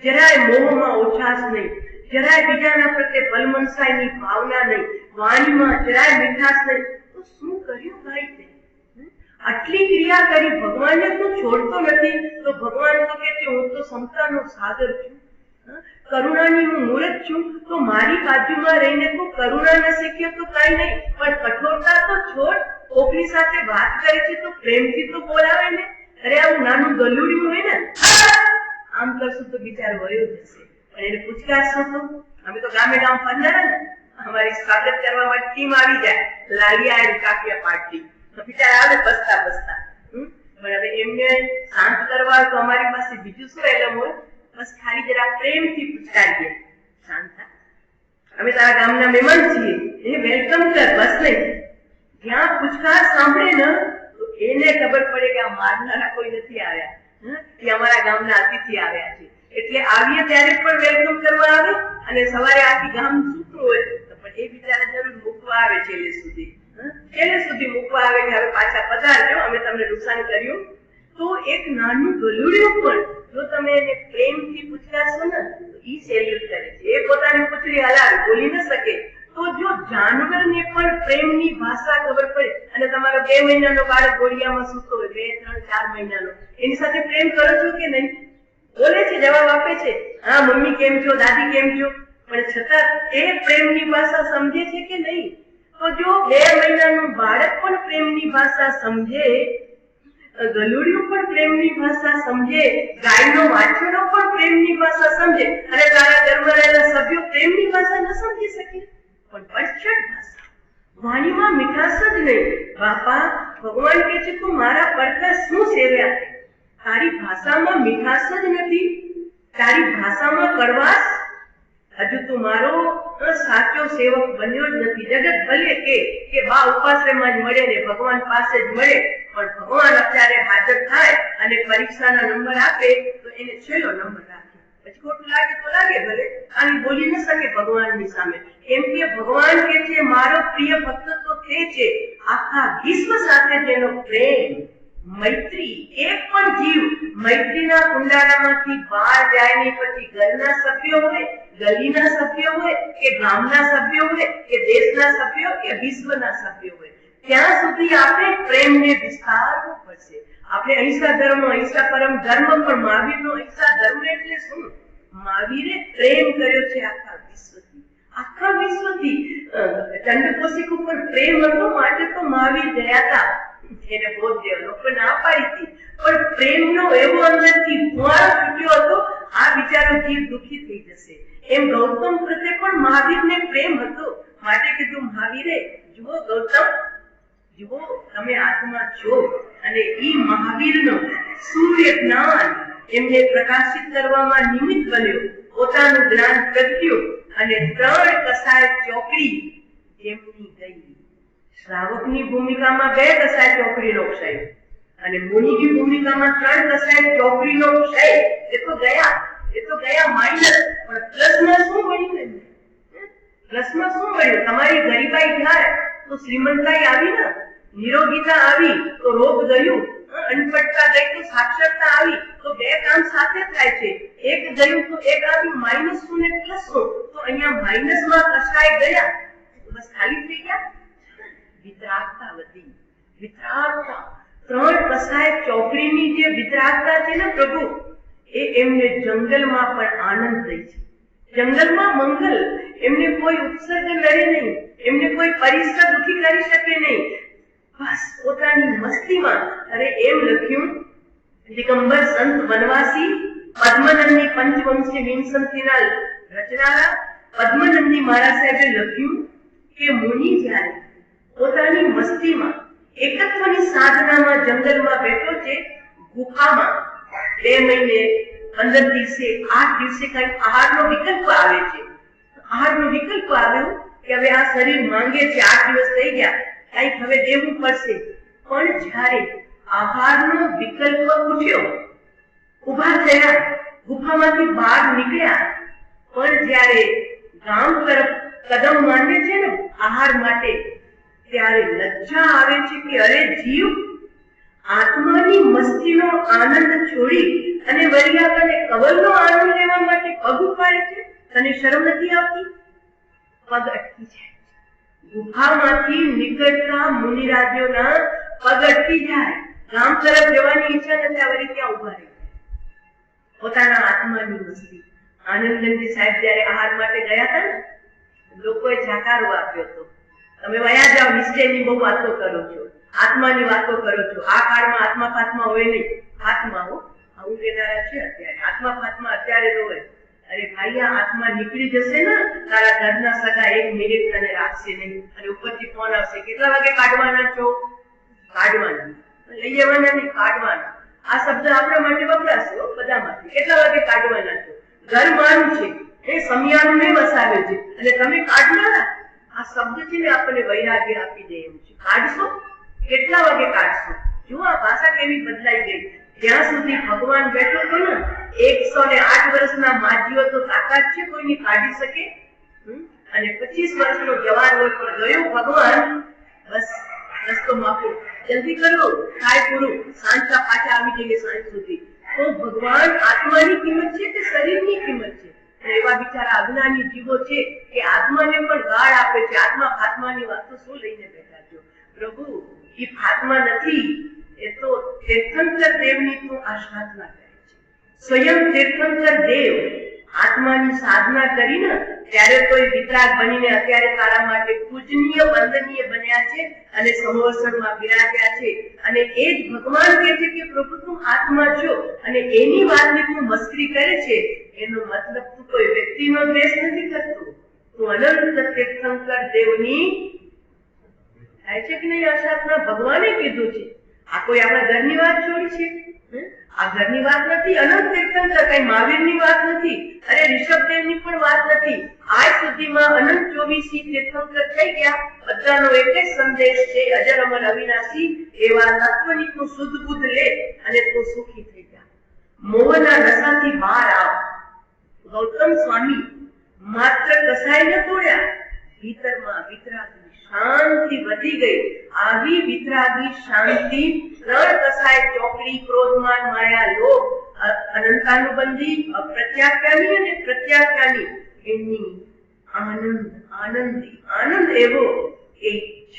જરાય મોહમાં ઓછાશ નહીં, જરાય બીજાના પ્રત્યે બલમનસાઈની ભાવના નહીં, વાણીમાં જરાય મીઠાશ નહીં. તો શું કર્યું ભાઈ તે? આટલી ક્રિયા કરી, ભગવાનને તું છોડતો નથી. તો ભગવાન તો કે છે હું તો સમતાનો સાગર છું, કરુણાની હું મૂર્ત છું. તો મારી બાજુમાં રહીને તું કરુણા ન શીખ્યો તો કઈ નહીં, પણ કઠોરતા તો છોડ. કોકની સાથે વાત કરે છે તો પ્રેમથી તો બોલાવે ને. અરે આવું નાનું ગલુડિયું હોય ને, આમ કરશું તો બિચારો વયો જશે, પણ એને પૂછકાશો તો. અમે તો ગામે ગામ ફરનારા ને, અમારી સ્વાગત કરવા માટે ટીમ આવી જાય, લાલિયા અને કાકિયા પાર્ટી. તો બિચારા આવે બસતા બસતા. પણ હવે એમને શાંત કરવા તો અમારી પાસે બીજું શું એલમ હોય? બસ ખાલી જરા પ્રેમથી પૂછાડીએ, શાંત થા, અમે તારા ગામના મહેમાન છીએ, એ વેલકમ કર, બસ નહીં. જ્યાં પૂછકાર સાંભળે ને તો એને ખબર પડે કે આ મારનારા કોઈ નથી આવ્યા, એ અમારા ગામના અતિથિ આવ્યા છે. એટલે આવીએ ત્યારે પણ વેલકમ કરવા આવે, અને સવારે આખી ગામ સૂતું હોય તો પણ એ બિચારા જરૂર મૂકવા આવે છેલ્લે સુધી. છેલ્લે સુધી મૂકવા આવે કે હવે પાછા પધારજો, અમે તમને નુકસાન કર્યું. તો એક નાનું ગલુડિયું પણ જો તમે એને પ્રેમથી પૂછાશો ને તો ઈ સેલ્યુટ કરે છે. એ પોતાની પૂછડી હલાવે, બોલી ન શકે. તો જો જાનવરને પણ પ્રેમની ભાષા ખબર પડે, અને તમારો 2 મહિનાનો બાળક ગોળિયામાં સૂતો હોય, 2, 3, 4 મહિનાનો, એની સાથે પ્રેમ કરો છો કે નહીં? બોલે છે, જવાબ આપે છે, હા મમ્મી કેમ છો, દાદી કેમ છો, પણ છતાં એ પ્રેમની ભાષા સમજે છે કે નહીં? તો જો 2 મહિનાનું બાળક પણ પ્રેમની ભાષા સમજે, ગલુડિયું પણ પ્રેમની ભાષા સમજે, ગાયનો વાછરડો પણ પ્રેમની ભાષા સમજે, અને તારા ઘરમાં રહેલા સભ્યો પ્રેમની ભાષા ન સમજી શકે, પણ પશ્ચાત ભાષા, વાણીમાં મીઠાશ જ નહીં. બાપા ભગવાન કહે છે તું મારા પડખા શું સેવ્યા છે? તારી ભાષામાં મીઠાશ જ નથી, તારી ભાષામાં કડવાશ. હજુ તું મારો સાચો સેવક બન્યો જ નથી. જગત ભલે કે બા ઉપાશ્રયમાં જ મળે ને ભગવાન પાસે જ મળે, પણ ભગવાન અત્યારે હાજર થાય અને પરીક્ષાના નંબર આપે તો એને છેલ્લો નંબર રાખે. પછી ખોટું લાગે તો લાગે ભલે, આની બોલી ન શકે ભગવાનની સામે. કેમ કે ભગવાન કે છે મારો પ્રિય ભક્ત તો તે છે આખા વિશ્વ સાથે જેનો પ્રેમ મૈત્રી, એક પણ જીવ મૈત્રીના કુંડાળામાંથી બહાર જાય નહીં. પછી ઘરના સભ્યો હોય, ગલીના સભ્યો હોય કે ગામના સભ્યો હોય કે દેશના સભ્યો કે વિશ્વના સભ્યો હોય, ત્યાં સુધી આપણે પ્રેમને વિસ્તારવો પડશે. આપણે અહિંસા ધર્મ, અહિંસા પરમ ધર્મ, પણ મહાવીરનો અહિંસા ધર્મ એટલે શું? મહાવીરે પ્રેમ કર્યો છે આખા વિશ્વથી. આખા વિશ્વથી દંડકોશિક ઉપર પ્રેમ હતો માટે તો મહાવીર ગયા હતા. એને બોધ્ય લોકો ના પાડી હતી, પણ પ્રેમનો એવો અંદરથી ફુવારો છૂટ્યો હતો, આ બિચારો જીવ દુઃખી થઈ જશે. એમ ગૌતમ પ્રત્યે પણ મહાવીરને પ્રેમ હતો, માટે કીધું મહાવીરે જુઓ ગૌતમ, જુઓ તમે આત્મા છો, અને ઈ મહાવીરનો સૂર્ય જ્ઞાન એમને પ્રકાશિત કરવામાં નિમિત્ત બન્યો. પોતાનું જ્ઞાન પ્રગટ્યું અને 3 કસાય ચોકડી જેમની ગઈ. શ્રાવકની ભૂમિકામાં 2 કસાય ચોકડીનો ક્ષય અને મુનિની ભૂમિકામાં 3 કસાય ચોકડીનો ક્ષય. એ તો ગયા માઇનસ, પણ પ્લસમાં શું મળ્યું? પ્લસમાં શું મળ્યું? તમારી ગરીબાઈ જાય તો શ્રીમંતાઈ આવી ને, નિરોગીતા આવી તો રોગ ગયું, અનપઢતા ગઈ તો સાક્ષરતા આવી. તો 2 કામ સાથે થાય છે. એક ગયું તો એક આવ્યું. માઇનસ શું ને પ્લસ શું? તો અહીંયા માઇનસમાં કસાય ગયા, બસ ખાલી થઈ ગયા. વિતરાગતા વધી, વિતરાગતા 3 કસાય ચોકડીની જે વિતરાગતા છે ને પ્રભુ, એ એમને જંગલમાં પણ આનંદ દે છે. જંગલમાં મંગલ, એમને કોઈ ઉપસર્ગ નડે નહીં, એમને કોઈ પરિસર દુખી કરી શકે નહીં. બસ પોતાની મસ્તીમાં. અરે એમ લખ્યું દિગંબર સંત વનવાસી પદ્મનંદી પંચવંશી વિંસંતીના રચનારા પદ્મનંદી મહારાજ સાહેબે લખ્યું કે મુનિ જ્યારે પોતાની મસ્તીમાં એકત્વની સાધનામાં જંગલમાં બેઠો છે, ગુફામાં 2 મહિને 15 દિવસે 8 દિવસે કઈ આહારનો વિકલ્પ આવે છે. આહારનો વિકલ્પ આવ્યો કે હવે આ શરીર માંગે છે, 8 દિવસ થઈ ગયા, કઈક હવે દેવું પડશે. પણ જ્યારે આહારનો વિકલ્પ ઉઠ્યો, ઉભા થયા, ગુફામાંથી બહાર નીકળ્યા, પણ જ્યારે ગામ તરફ કદમ માંડે છે ને આહાર માટે, ત્યારે લજ્જા આવે છે કે અરે જીવ, આત્માની મસ્તીનો આનંદ છોડી અને વરિયાળ કવલનો આનંદ લેવા માટે પગ ઉપાડે છે. તને શરમ નથી આવતી? પગ અટકી જાય. ગુફામાંથી નીકળતા મુનિરાજોના પગ અટકી જાય. ગામ તરફ જવાની ઈચ્છા નથી, આ વળી ત્યાં ઉભા રહી પોતાના આત્માની મસ્તી. આનંદગંજી સાહેબ જયારે આહાર માટે ગયા હતા ને, લોકોએ જાકારો આપ્યો હતો, તમે વયા જાઓ, નિશ્ચયની બહુ વાતો કરો છો, આત્માની વાતો કરો છો. આ કાળમાં આત્મા ફાત્મા હોય નહીં. ફાત્મા હો આવું કહેનારા છે અત્યારે. આત્મા ફાત્મા અત્યારે ન હોય. અરે ભાઈ, આ આત્મા નીકળી જશે ને, તારા ઘરના સગા 1 મિનિટ તને રાખશે નહીં, અને ઉપરથી ફોન આવશે, કેટલા વાગે કાઢવાના છો? કાઢવાના, લઈ જવાના નહીં, કાઢવાના. આ શબ્દ આપણા માટે વપરાશે બધામાંથી. કેટલા વાગે કાઢવાના છો? ઘર મારું છે, એ સમિયાનું નહીં વસાવે છે, અને તમે કાઢનારા. આ શબ્દ છે ને આપણને વૈરાગ્ય આપી દે એમ છે. કાઢશો? કેટલા વાગે કાઢશો? જુઓ આ ભાષા કેવી બદલાઈ ગઈ. જ્યાં સુધી ભગવાન બેઠો હતો ને, 108 વર્ષના માજીઓ તો તાકાત છે કોઈની કાઢી શકે? અને 25 વર્ષનો જવાન હોય પણ ગયો ભગવાન, બસ રસ્તો માફો, જલ્દી કરો, થાય પૂરું, સાંજના પાછા આવી જઈએ સાંજ સુધી. તો ભગવાન આત્માની કિંમત છે કે શરીરની કિંમત છે? એવા બિચારા અજ્ઞાની જીવો છે કે આત્માને પણ ગાળ આપે છે. આત્મા ફાત્માની વાતો શું લઈને બેઠા છો? પ્રભુ, એ ફાત્મા નથી, એ તો તીર્થંકર દેવની તું આરાધના કરે છે. સ્વયં તીર્થંકર દેવ આત્માની સાધના કરીને ત્યારે કોઈ વિતરાગ બનીને અત્યારે તારા માટે પૂજનીય વંદનીય બન્યા છે અને સમવસરમાં બિરાજ્યા છે. અને એ જ ભગવાન કહે છે કે પ્રભુ તું આત્મા છો, અને એની વાતની તું મસ્કરી કરે છે. એનો મતલબ તું કોઈ વ્યક્તિનો દ્વેષ નથી કરતો, તું અનંત તીર્થંકર દેવની થાય છે કે નહીં? આ શાસ્ત્રમાં ભગવાને કીધું છે. આ કોઈ આપણા ઘરની વાત છોડી છે? આ ઘરની વાત નથી. અનંત તીર્થંકર કઈ મહાવીરની વાત નથી. અરે ઋષભદેવની પણ વાત નથી. આજ સુધીમાં અનંત 24 તીર્થંકર થઈ ગયા. બધાનો એક જ સંદેશ છે, અજર અમર અવિનાશી એવા તત્વની તું શુદ્ધ બુદ્ધ લે અને તું સુખી થઈ જા. મોહના નશાથી બહાર આવ. ગૌતમ સ્વામી માત્ર કસાઈને તોડ્યા, ભીતરમાં વિતરાગની શાંતિ વધી ગઈ. આવી વિતરાગી શાંતિ 3 કસાય ચોકડી, ક્રોધમાન, માયા, લોભ, અનંતાનુબંધી, અપ્રત્યાખ્યાની અને પ્રત્યાખ્યાની, એની આનંદ એવો એ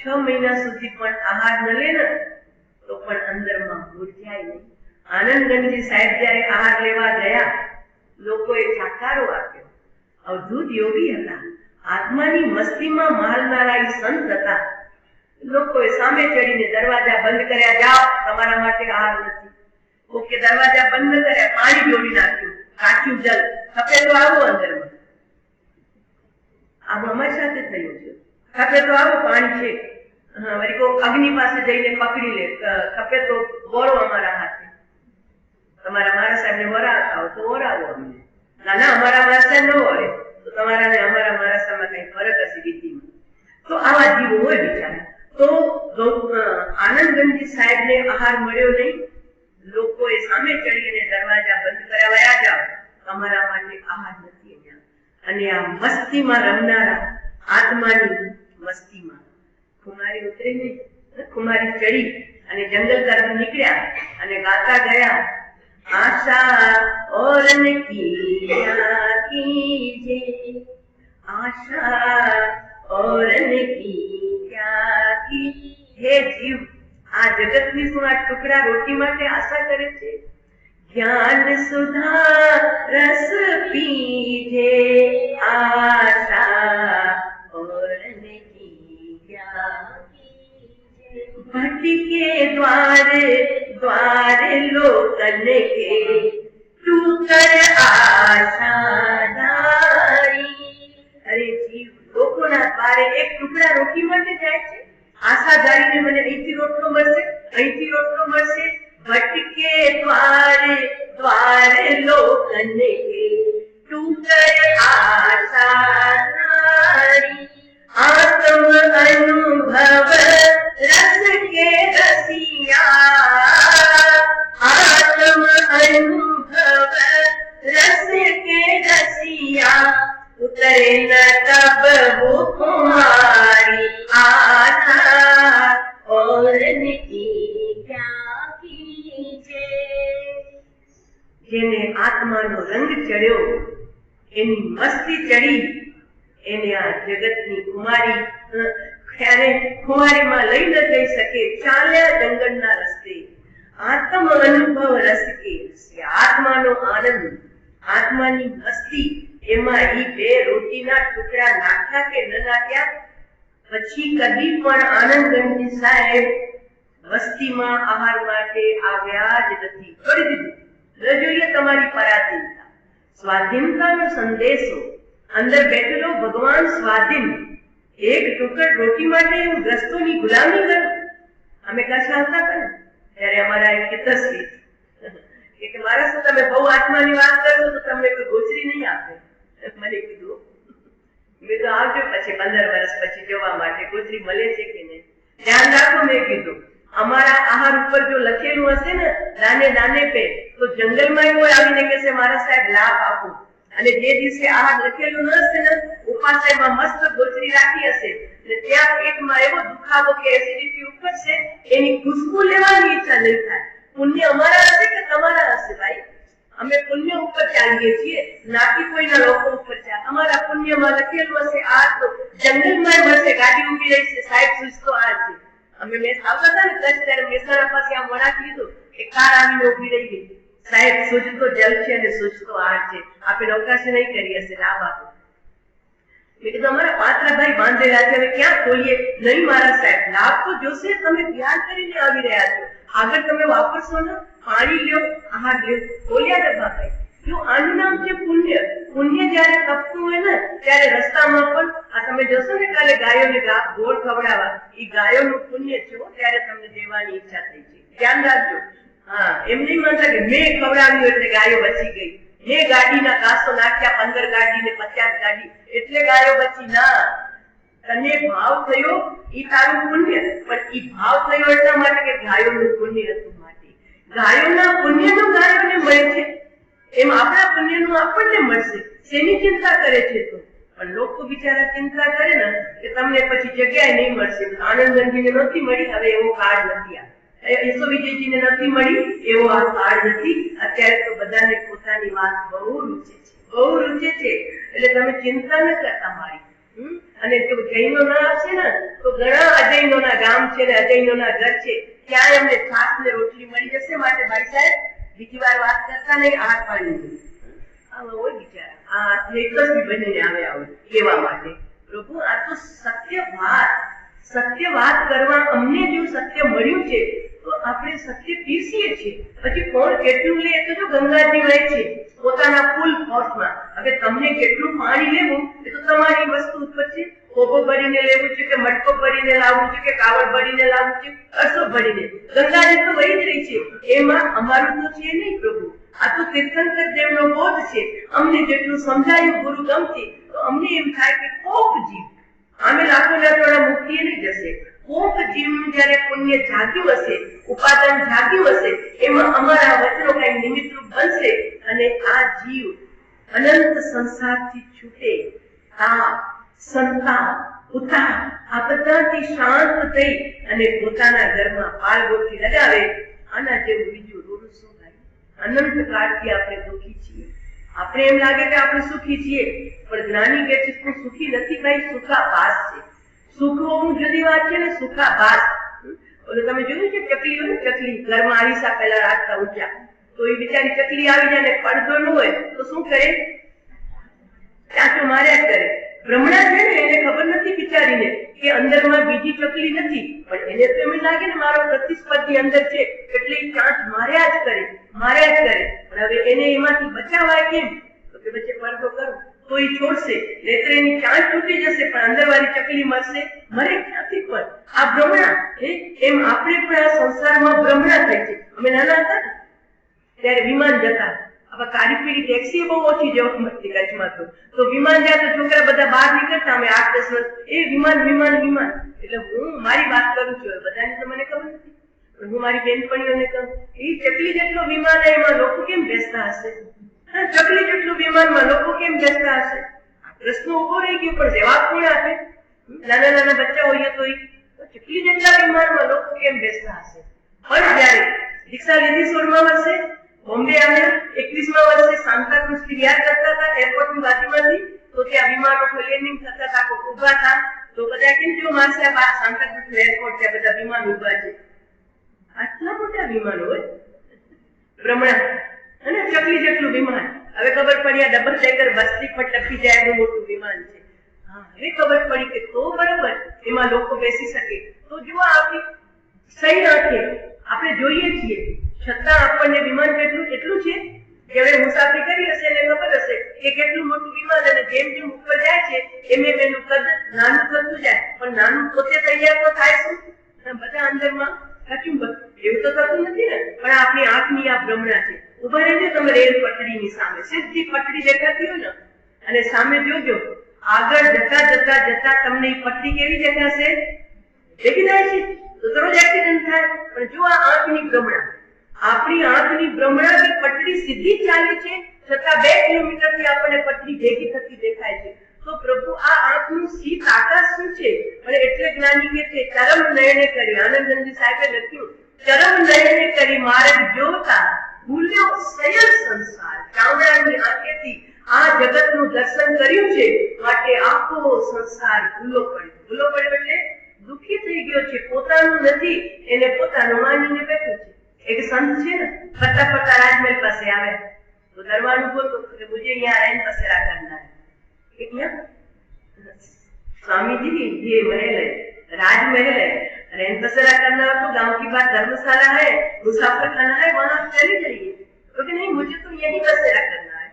6 મહિના સુધી પણ આહાર ન લે ને તો પણ અંદરમાં મૂર્છાય નહીં. આનંદગંજી સાહેબ જયારે આહાર લેવા ગયા, લોકોએ જાકારો આપ્યો. અવધૂત યોગી હતા, આત્માની મસ્તીમાં માલનારા સંત હતા. લોકોએ સામે ચડીને દરવાજા બંધ કર્યા, જાઓ તમારા માટે આહાર નથી. કોકે દરવાજા બંધ કર્યા, પાણી ઢોળી નાખ્યું, કાચું જલ, ખપે તો આવો અંદરમાં. આમ અમારી સાથે થયું છે. ખપે તો આવો, પાણી છે. વળી કોઈ અગ્નિ પાસે જઈને પકડી લે, ખપે તો બોરો અમારા હાથે. તમારા મારા સાહેબ ને વરાવતા હો તો વરાવો અમને. ના ના, અમારા મારા સાહેબ ન હોય તો તમારા ને અમારા મારા સાહેબમાં કઈ ફરક હશે રીતિમાં. તો આવા જીવો હોય બિચારા. તો આનંદગંજી સાહેબ ને આહાર મળ્યો નહીં. લોકોએ સામે ચડીને દરવાજા બંધ કરાવ્યા, જાઓ તમારા માટે આહાર નથી અહીંયા. અને આ મસ્તીમાં રમનારા, આત્માની મસ્તીમાં કુમારી ઉતરી નહીં, કુમારી ચડી અને જંગલ તરફ નીકળ્યા અને ગાતા ગયા, आशा और कीजे, आशा और क्या की. हे जीव, આ જગતની શું આ ટુકડા રોટી માટે આશા કરે છે? જ્ઞાન સુધા રસ પીજે, આશા और क्या कीजे. भटके द्वार लोकन के तू कर आशाधारी. અરે જીવ, લોકોના દ્વારે એક ટુકડા રોટી માટે જાય છે, આશા ધારીને મને અહીંથી રોટલો મળશે, અહીંથી રોટલો મળશે. ભટકે દ્વાર લોકન કે તું કર આશાધારી. आत्म अनुभव रस के रसिया, आत्म अनुभव रस के रसिया, उतरे न तब वो कुमारी आशा और क्या कीजे. જેને આત્માનો રંગ ચડ્યો, એની મસ્તી ચડી, એને આ જગતની કુમારી ક્યારે કુમારીમાં લઈ ન જઈ શકે. ચાલ્યા જંગલના રસ્તે, આત્મ અનુભવ રસ કે રસિયા. આત્માનો આનંદ, આત્માની મસ્તી, એમાં ઈ 2 રોટીના ટુકડા નાખ્યા કે ન નાખ્યા. પછી કદી પણ આનંદગંજી સાહેબ વસ્તીમાં આહાર માટે આવ્યા જ નથી. છોડી દીધું. ન જોઈએ તમારી પરાધીનતા, સ્વાધીનતાનો સંદેશો. અંદર બેઠેલો ભગવાન સ્વાધીન. એક ટુકડ રોટી માટે હું ગ્રસ્તોની ગુલામી કરું. અમે કચ્છ આવતા હતા ને ત્યારે અમારા એક હિતશ્રી કે મારા સાથે તમે બહુ આત્માની વાત કરો તો તમને કોઈ ગોચરી નહીં આપે. મને કીધું, મેં તો આવજો પછી 15 વર્ષ પછી જોવા માટે ગોચરી મળે છે કે નહીં. ધ્યાન રાખો, મેં કીધું અમારા આહાર ઉપર જો લખેલું હશે ને દાને દાને પે, તો જંગલમાં કોઈ આવીને કહેશે મારા સાહેબ લાભ આપો. અને જે દિવસે આહાર લખેલું ન હશે ને, ઉપાશયમાં મસ્ત ગોચરી રાખી હશે અને ત્યાં પેટમાં એવો દુખાવો કે એસિડિટી ઉપર છે, એની ખુશ્બુ લેવાની ઈચ્છા નહીં થાય. પુણ્ય અમારા હશે કે તમારા હશે? ભાઈ, અમે પુણ્ય ઉપર ચાલીએ છીએ, નાકી કોઈના લોકો ઉપર ચાલે. અમારા પુણ્યમાં લખેલું હશે આ, તો જંગલમાં હશે, ગાડી ઉભી રહી છે, સાહેબ સુસ્તો આ છે. અમે મેં આવતા હતા ને કચ્છ, ત્યારે મહેસાણા પાસે આમ વળાંક લીધો, એક કાર આવીને ઉભી રહી ગઈ. સાહેબ સૂજતો જલ છે અને સૂજતો આગ છે, આપણે અવકાશે નહીં કરી હશે, લાભ આપો. મેં કીધું અમારા પાત્રભાઈ બાંધેલા છે, હવે ક્યાં ખોલીએ? નહીં મારા સાહેબ, લાભ તો જોશે. તમે પ્યાર કરીને આવી રહ્યા છો, આગળ તમે વાપરશો ને, પાણી લ્યો, આહાર લ્યો. ખોલ્યા ડબ્બા ભાઈ, જો આનું નામ છે પુણ્ય. પુણ્ય જયારે તપતું હોય ને ત્યારે રસ્તામાં પણ આ તમે જશો ને કાલે ગાયોને ગોળ ખવડાવવા, એ ગાયોનું પુણ્ય છે. ત્યારે તમને દેવાની ઈચ્છા થઈ છે, ધ્યાન રાખજો. હા, એમ નહીં માનતા કે મેં ખવડાવ્યું એટલે ગાયો બચી ગઈ, મેં ગાડીના કાસો નાખ્યા 15 ગાડી ને 50 ગાડી એટલે ગાયો બચી. ના, તને ભાવ થયો એ તારું પુણ્ય, પણ એ ભાવ થયો એટલા માટે કે ગાયોનું પુણ્ય હતું માટે. ગાયોના પુણ્યનું ગાયોને મળે છે, એમ આપણા પુણ્યનું આપણને મળશે. શેની ચિંતા કરે છે તો? પણ લોકો બિચારા ચિંતા કરે ને કે તમને પછી જગ્યાએ નહીં મળશે. આનંદનજીને નહોતી મળી, હવે એવો કાર્ડ નથી. યશો વિજયજીને નથી મળી, એવો આ કાર્ડ નથી. અત્યારે તો બધાને પોતાની વાત બહુ રૂચે છે, બહુ રૂચે છે. એટલે તમે ચિંતા ન કરતા મારી. અને જો જૈનો ના આવશે ને તો ઘણા અજૈનોના ગામ છે ને અજૈનોના ઘર છે, ત્યાં એમને છાસ ને રોટલી મળી જશે. માટે ભાઈ સાહેબ બીજી વાર વાત કરતા નહીં, આ પાણી હોય બિચારા આ એકસ્મી બનીને આવ્યા હોય લેવા માટે. પ્રભુ આ તો સત્ય વાત કરવા અમને જો સત્ય મળ્યું છે તો આપણે સત્ય પીસીએ છીએ. પછી કોણ કેટલું લે તો જો ગંગાજી વહે છે પોતાના ફૂલ ફોર્સમાં. હવે તમને કેટલું પાણી લેવું એ તો તમારી વસ્તુ ઉપર છે. કોબો ભરીને લેવું છે કે મટકો ભરીને લાવવું છે કે કાવડ ભરીને લાવવું છે, અરસો ભરીને. ગંગાજી તો વહી જ રહી છે, એમાં અમારું તો છે નહીં પ્રભુ. આ તો તીર્થંકર દેવનો બોધ છે. અમને જેટલું સમજાયું ગુરુ ગમથી તો અમને એમ થાય કે કોક જીવ, અમે લાખોના થોડા મુક્તિએ નહીં જશે, કોક જીવનું જયારે પુણ્ય જાગ્યું હશે, ઉપાદાન જાગ્યું હશે, એમાં અમારા વચનો કઈ નિમિત્તરૂપ બનશે અને આ જીવ અનંત સંસારથી છૂટે. સંતાપ, ઉતાપ આ બધાથી શાંત થઈ અને પોતાના ઘરમાં પાલગોઠી લગાવે. આના જેવું બીજું રોડું શું થાય? અનંત કાળથી આપણે દુઃખી છીએ. આપણે એમ લાગે કે આપણે સુખી છીએ, પણ જ્ઞાની કહે છે તું સુખી નથી ભાઈ, સુખાભાસ છે. સુખ હોવું જુદી વાત છે ને સુખાભાસ. ઓલો તમે જોયું છે ચકલી હોય ને, ચકલી ઘરમાં આરીસા પહેલા રાખતા ઊંચા, તો એ બિચારી ચકલી આવી જાય ને પડદો ન હોય તો શું કરે? ચાંચો માર્યા કરે. ભ્રમણા છે ને એને ખબર નથી બિચારીને કે અંદરમાં બીજી ચકલી નથી, પણ એને તો એમ લાગે ને મારો પ્રતિસ્પર્ધી અંદર છે એટલે એ ચાંચ માર્યા જ કરે. પણ હવે એને એમાંથી બચાવાય કેમ? તો કે વચ્ચે પડદો કરો તો એ છોડશે, નહીતર એની ચાંચ તૂટી જશે પણ અંદર વાળી ચકલી મરશે. મરે ક્યાંથી? પણ આ ભ્રમણા. એમ આપણે પણ આ સંસારમાં ભ્રમણા થાય છે. અમે નાના હતા ને ત્યારે વિમાન જતા, હવે કાળી પીળી ટેક્સી બહુ ઓછી જવા મળતી કચ્છમાં. તો વિમાન જાય તો છોકરા બધા બહાર નીકળતા, અમે 8-10 વર્ષ એ વિમાન વિમાન વિમાન. એટલે હું મારી વાત કરું છું, બધાને તો મને ખબર નથી, પણ હું મારી બેનપણીઓને કહું એ ચકલી જેટલો વિમાન એમાં લોકો કેમ બેસતા હશે? ચકલી જેટલું વિમાનમાં લોકો કેમ બેસતા હશે? પ્રશ્ન ઉભો રહી ગયો, પણ જવાબ કોણ આપે? નાના નાના બચ્ચા હોઈએ તો ચકલી જેટલા વિમાનમાં લોકો કેમ બેસતા હશે? પણ જયારે દીક્ષા લીધી 16મા વર્ષે બોમ્બે આવ્યા, 21મા વર્ષે સાંતાક્રુઝ થી વિહાર કરતા હતા એરપોર્ટની બાજુમાંથી, તો ત્યાં વિમાનો લેન્ડિંગ થતા હતા, કોઈ ઉભા હતા તો બધા કેમ જો માર સાહેબ આ સાંતાક્રુઝ એરપોર્ટ ત્યાં બધા વિમાન ઉભા છે. આટલા મોટા વિમાન હોય ભ્રમણા અને ચકલી જેટલું વિમાન. હવે ખબર પડી આ ડબલ ડેકર બસથી પણ ટપી જાય એવું મોટું વિમાન છે. હવે ખબર પડી કે તો બરાબર એમાં લોકો બેસી શકે. તો જો આપણી સહી રાખે આપણે જોઈએ છીએ, છતાં આપણને વિમાન એટલું છે કે હવે મુસાફરી કરી હશે એને ખબર હશે કે કેટલું મોટું વિમાન, અને જેમ જેમ ઉપર જાય છે એમ એનું કદ નાનું થતું જાય. પણ નાનું પોતે તૈયાર તો થાય શું? બધા અંદરમાં કચુંબ એવું તો થતું નથી ને. પણ આપણી આંખની આ ભ્રમણા છે. ઉભા રહેજો તમે રેલ પટડીની સામે, સીધી પટડી દેખાતી હોય ને અને સામે જોજો, આગળ જતા જતા જતા તમને એ પટડી કેવી દેખાશે? દેખી જાય છે તો રોજ એક્સિડન્ટ થાય. પણ જો આ આંખની ભ્રમણા, આપણી આંખની ભ્રમણા કે પટડી સીધી ચાલે છે છતાં 2 કિલોમીટરથી આપણને પટડી ભેગી થતી દેખાય છે. તો પ્રભુ આ આંખનું સી તાકાત શું છે? અને એટલે જ્ઞાની કે છે ચરમ નયને કરી, આનંદનજી સાહેબે લખ્યું ચરમ નયને કરી માર્ગ જોતા ભૂલ્યો સયલ સંસાર. ચામડાની આંખેથી આ જગતનું દર્શન કર્યું છે માટે આખો સંસાર ભૂલો પડ્યો. ભૂલો પડ્યો એટલે દુઃખી થઈ ગયો છે, પોતાનું નથી એને પોતાનું માનીને બેઠો છે. એક સંત છે ને ફરતા ફરતા રાજમહેલ પાસે આવે તો દરબાર ઉભો તો મુझे यहाँ रैन बसेरा करना है. स्वामी जी ये महल है, राजमहल है, रैन बसेरा करना हो तो गांव की बात धर्मशाला है, मुसाफिर खाना है, वहां आप चले जाइए. तो कि नहीं मुझे तो यही बसेरा करना है.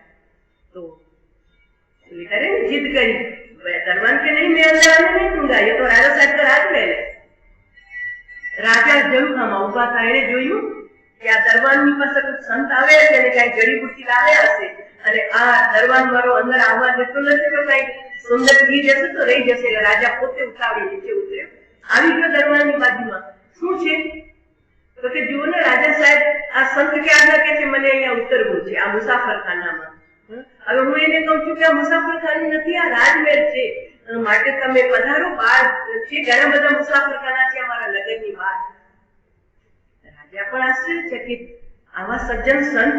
जिद करी, दरबान के नहीं, मैं अंदर आने नहीं दूंगा, ये तो राजा साहब का राज महल है। राजा जरूखाમાં ઉભા था, એને જોયું કે આ દરબારની પાસે કોઈ સંત આવે છે અને કઈ જડીબુટ્ટી લાવ્યા હશે અને આ દરબાન મારો અંદર આવવા દેતો નથી, તો કઈ સુંદર થઈ જશે તો રહી જશે। એટલે રાજા પોતે ઉતાવળી નીચે ઉતર્યો, આવી ગયો દરબારની બાજુમાં। શું છે તો કે જુઓ ને રાજા સાહેબ, આ સંત ક્યારના કે છે મને અહીંયા ઉતરવું છે આ મુસાફરખાનામાં। હવે હું એને કહું છું કે આ મુસાફરખાનું નથી, આ રાજમહેલ છે, માટે તમે પધારો, બહાર છે ઘણા બધા મુસાફરખાના છે અમારા નગરની બહાર। રાજા પણ આશ્ચર્યચકિત, આવા સજ્જન સંત,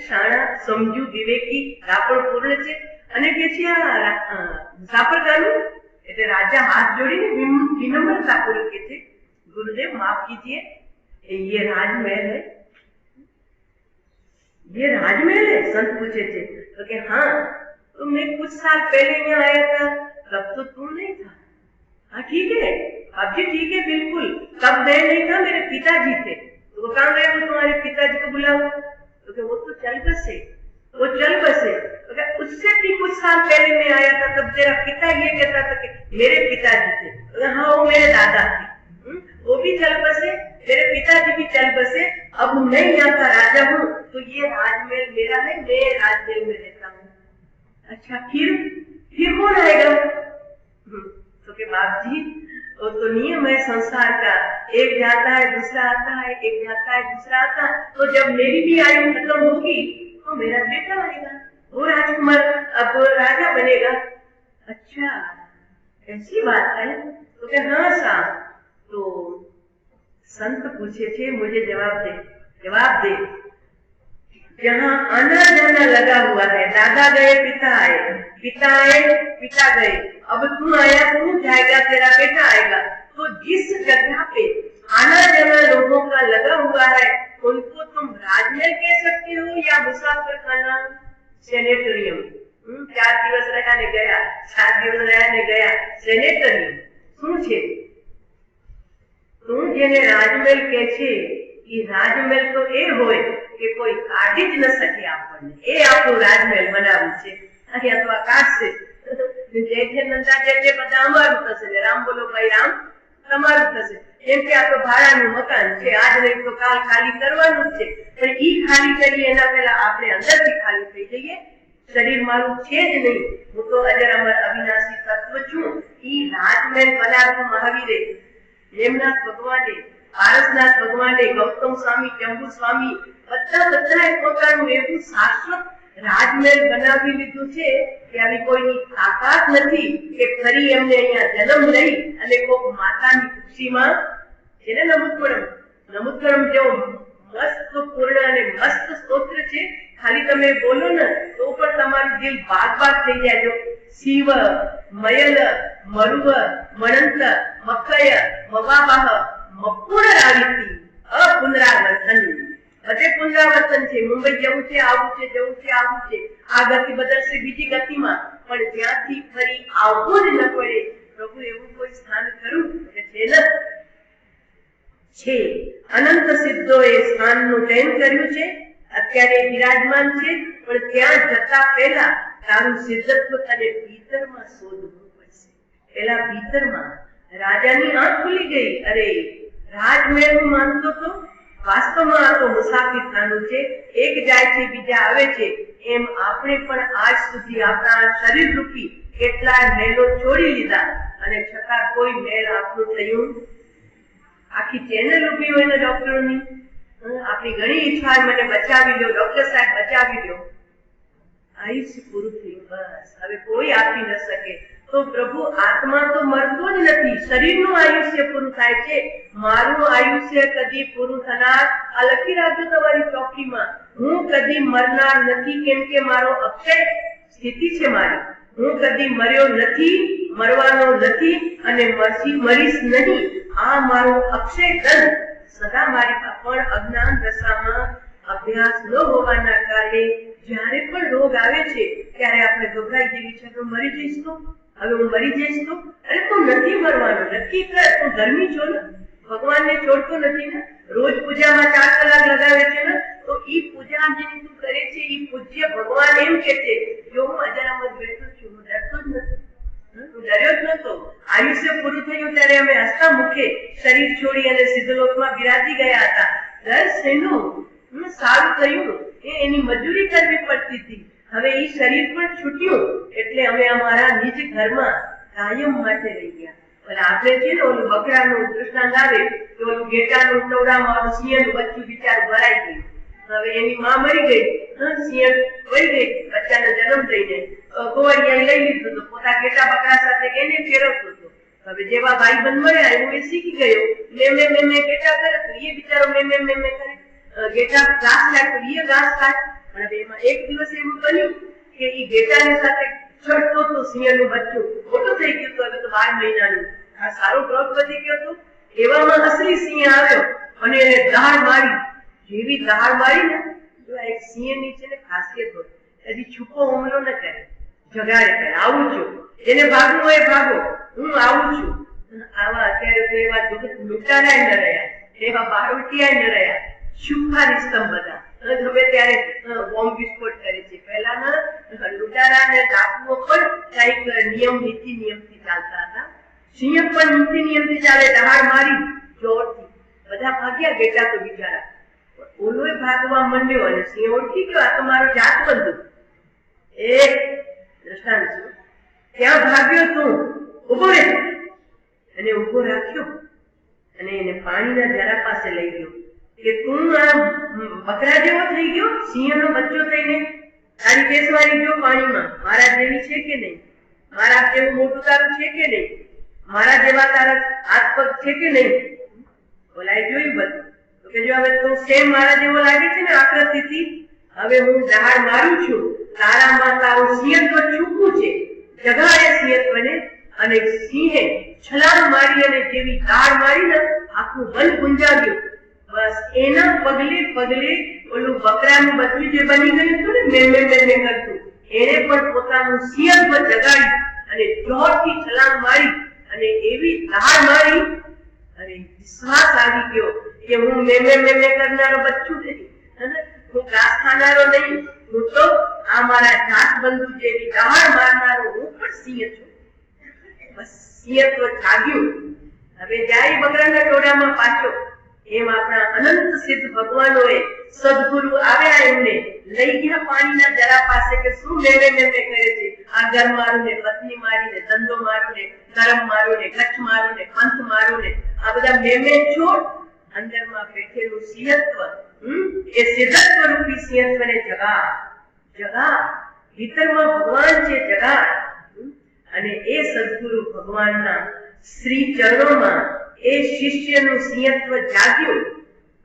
શાણા, સમજુ, વિવેકી, રાપણ પૂર્ણ છે અને કે છે આ મુસાફરખાનું। એટલે રાજા હાથ જોડીને વિનમ્રતા પૂર્વક કે છે ગુરુદેવ माफ कीजिए, ये राजमहल है, ये राजमहल है? संत पूछे थे तो कि हाँ, तो मैं कुछ साल पहले यहाँ आया था, तब तो तू नहीं था। हाँ ठीक है अब जी, ठीक है बिल्कुल, तब मैं नहीं था, मेरे पिताजी थे। तो वो कहाँ गए? वो तुम्हारे पिताजी को बुलाओ। तो कि वो तो चल बसे, वो चल बसे। तो क्या उससे भी कुछ साल पहले मैं आया था, तब तेरा पिता ये कहता था कि मेरे पिताजी थे। तो हाँ वो मेरे दादा थे, वो भी चल बसे, मेरे पिताजी भी चल बसे, अब मैं यहाँ का राजा हूँ, तो ये राजमहल मेरा है, मैं राजमहल में रहता हूँ। अच्छा फिर कौन आएगा? तो के बाप जी वो तो नियम है संसार का, एक जाता है दूसरा आता है, एक जाता है दूसरा आता है, तो जब मेरी भी आयु खत्म होगी तो मेरा बेटा आएगा, वो राजकुमार अब राजा बनेगा। अच्छा ऐसी बात है? तो क्या हाँ साहब। तो संत पूछे थे मुझे जवाब दे, जहाँ आना जाना लगा हुआ है, दादा गए पिता आए, पिता आए पिता गए, अब तू आया तू जाएगा, तेरा बेटा आएगा, तो जिस जगह पे आना जाना लोगों का लगा हुआ है उनको तुम राजमहल कह सकते हो या मुसाफिरखाना, सेनेटोरियम। 4 દિવસ રહ્યા ને ગયા, 7 દિવસ રહ્યા ને ગયા, સેનેટોરિયમ શું છે? તું જેને રાજમહેલ કહે છે એ રાજમહેલ તો એ હોય કે કોઈ કાઢી જ ન શકે આપણને, એ આપણું રાજમહેલ બનાવવું છે। અહીંયા તો આ કાઢશે, જે નંદા જે બધા અમારું થશે ને રામ બોલો ભાઈ રામ તમારું થશે। એમ કે આ તો ભાડાનું મકાન છે, આજ નહીં તો કાલ ખાલી કરવાનું જ છે, પણ ઈ ખાલી કરીએ એના પહેલા આપણે અંદરથી ખાલી થઈ જઈએ। શરીર મારું છે જ નહીં, હું તો અજર અમર અવિનાશી તત્વ છું। ઈ રાજમહેલ બનાવવું મહાવીરે, હેમનાથ ભગવાને, પારસનાથ ભગવાને, ગૌતમ સ્વામી, જંબુ સ્વામી બધાએ પોતાનું એવું શાશ્વત રાજમહેલ બનાવી લીધું છે કે આવી કોઈની તાકાત નથી કે ફરી એમને અહીંયા જન્મ લઈ અને કોઈક માતાની ખુશીમાં છે ને નમુત્કરમ જેવો મસ્ત પૂર્ણ અને મસ્ત સ્તોત્ર છે, ખાલી તમે બોલો ને તો પણ તમારું દિલ બાગ થઈ જાય। જો શિવ મયલ મરુવ મણંત મકય મવાવાહ મપુનરાવિતિ અપુનરાવર્તન, બધે પુનરાવર્તન છે। મુંબઈ જવું છે, આવું છે, જવું છે, આવું છે, આ ગતિ બદલશે બીજી ગતિમાં, પણ જ્યાંથી ફરી આવવું જ ન પડે પ્રભુ એવું કોઈ સ્થાન ખરું કે છે ને? છે અનંત સિદ્ધોએ સ્થાનનું ચયન કર્યું છે, અત્યારે વિરાજમાન છે, પણ ત્યાં જતા પહેલા તારું સિદ્ધત્વ તને ભીતરમાં શોધવું પડશે। પેલા ભીતરમાં રાજાની આંખ ખુલી ગઈ, અરે રાજમહેલ હું માનતો તો વાસ્તવમાં આ તો મુસાફિરખાનું છે, એક જાય છે બીજા આવે છે। એમ આપણે પણ આજ સુધી આપણા શરીર રૂપી કેટલા મહેલો છોડી લીધા અને છતાં કોઈ મહેલ આપણું થયું। આખી ચેનલ ઉભી હોય ને ડોક્ટરોની, આપણી ઘણી ઈચ્છા હોય મને બચાવી લો ડોક્ટર સાહેબ બચાવી લો, આયુષ્ય પૂરું થયું, બસ હવે કોઈ આપી ન શકે। તો પ્રભુ આત્મા તો મરતો જ નથી, શરીરનું આયુષ્ય પૂરું થાય છે, મારું આયુષ્ય કદી પૂરું થનાર આ લખી રાખજો તમારી ચોપડીમાં, હું કદી મરનાર નથી, કેમ કે મારો અક્ષય સ્થિતિ છે મારી, હું કદી મર્યો નથી, મરવાનો નથી અને મરીશ નહીં, આ મારું અક્ષય ધન સદા મારી પણ અજ્ઞાન દશામાં અભ્યાસ ન હોવાના કારણે જ્યારે પણ રોગ આવે છે ત્યારે આપણે ગભરાઈ જઈએ છીએ તો મરી જઈશ તો, હવે હું મરી જઈશ તો, અરે તું નથી મરવાનો, નક્કી કર, તું ધર્મી છો ને, ભગવાનને છોડતો નથી ને, રોજ પૂજામાં 4 કલાક લગાવે છે ને, તો ઈ પૂજા જેની તું કરે છે ઈ પૂજ્ય ભગવાન એમ કે છે જો હું અજર અમર બેઠો છું, હું ડરતો જ ડર્યો જ નહોતો. આયુષ્ય પૂરું થયું ત્યારે અમે હસતા મુખે શરીર છોડી અને સિદ્ધલોકમાં બિરાજી ગયા હતા. ડર શેનું? સારું થયું, એની મજૂરી કરવી પડતી હતી. હવે એ શરીર પણ છૂટ્યું એટલે અમે અમારા નિજ ઘરમાં કાયમ માટે રહી ગયા. અને આપણે છે ને ઓલું બકરાનું દૃષ્ટાંત આવે કે ઓલું ઘેટાનું ટોળામાં સિંહનું બચ્ચું બિચારું ભરાઈ ગયું. હવે એની માં મરી ગઈ, સિંહ વહી ગઈ, બચ્ચાનો જન્મ થઈને ગોવાળિયાએ લઈ લીધું તો પોતા ઘેટા બકરા સાથે એને ફેરવતો હતો. હવે જેવા ભાઈબંધ મળ્યા એવું એ શીખી ગયો. મેં ઘેટા કરે તો એ બિચારો મેં કરે, ઘેટા ઘાસ લાગતો એ ઘાસ ખાય. પણ હવે એમાં એક દિવસ એવું બન્યું કે એ ઘેટાની સાથે છડતો તો સિંહનું બચ્ચું મોટું થઈ ગયું. તો હવે તો 12 મહિનાનું આ સારો ગ્રોથ વધી ગયો હતો. એવામાં અસલી સિંહ આવ્યો અને એને દહાડ મારી. જેવી દહાડ મારી ને તો એક સિંહની છે ને ખાસિયત હોય, હજી છુપો હુમલો ન કરે, જગાડે કરે, આવું છું, જેને ભાગવું હોય ભાગો, હું આવું છું. આવા અત્યારે તો એવા લૂંટારાય ન રહ્યા, એવા બારોટિયા ન રહ્યા, શુભારી સ્તંભ બધા હવે ત્યારે બોમ્બ વિસ્ફોટ કરે છે. પહેલાના લૂંટારા અને ડાકુઓ પણ કઈક નિયમ નીતિ નિયમથી ચાલતા હતા. સિંહ પણ નીતિ નિયમથી ચાલે. દહાડ મારી જોરથી, બધા ભાગ્યા, ઘેટા તો બિચારા. ઓલોય ભાગવા માંડ્યો અને સિંહ ઓળખી ગયો આ તો મારો જાત બંધુ. એ દ્રષ્ટાંત છે. ત્યાં ભાગ્યો તું, ઉભો રહે, અને ઉભો રાખ્યો અને એને પાણીના જરા પાસે લઈ ગયો કે તું આ બકરા જેવો થઈ ગયો, સિંહનો બચ્ચો થઈને તારી બેસવાની જો પાણીમાં મારા જેવી છે કે નહીં, મારા જેવું મોટું તારું છે કે નહીં, મારા જેવા તારા હાથ પગ છે કે નહીં. બોલાય જોયું બધું તો કે જો હવે તું સેમ મારા જેવો લાગે છે ને આકૃતિથી, હવે હું દહાડ મારું છું, તારામાં તારું સિંહત્વ છૂપું છે. જગાડે સિંહત્વને અને સિંહે છલાંગ મારી અને જેવી દાળ મારી ને આખું વન ગુંજાવ્યું. બસ એના પગલે પગલે ઓલું બકરાનું બચ્ચું જે બની ગયું હતું ને મેં કરતું, એને પણ પોતાનું સિંહત્વ જગાડ્યું અને જોરથી છલાંગ મારી અને એવી દાળ મારી અને વિશ્વાસ આવી ગયો કે હું મેં કરનારો બચ્ચું નહીં, હું ઘાસ ખાનારો નહીં, હું તો આ મારા જાત બંધુ જેવી દહાડ મારનારો હું પણ સિંહ છું. બસ સિંહત્વ જાગ્યું. હવે જાય બકરાના ટોળામાં પાછો. એમ આપણા અનંત સિદ્ધ ભગવાનોએ સદગુરુ આવ્યા, એમને લઈ ગયા પાણીના જરા પાસે કે શું મેં કરે છે. આ ઘર મારું ને, પત્ની મારી ને, ધંધો મારો ને, ધર્મ મારો ને, ગચ્છ મારો ને, પંથ મારો ને, આ બધા મેં છોડ. અંદરમાં બેઠેલું સિંહત્વ, એ સિદ્ધત્વ રૂપી સિંહત્વને જગા. ભીતરમાં ભગવાન છે, જગા. અને એ સદગુરુ ભગવાનના શ્રી ચરણોમાં એ શિષ્યનું સિંહત્વ જાગ્યું.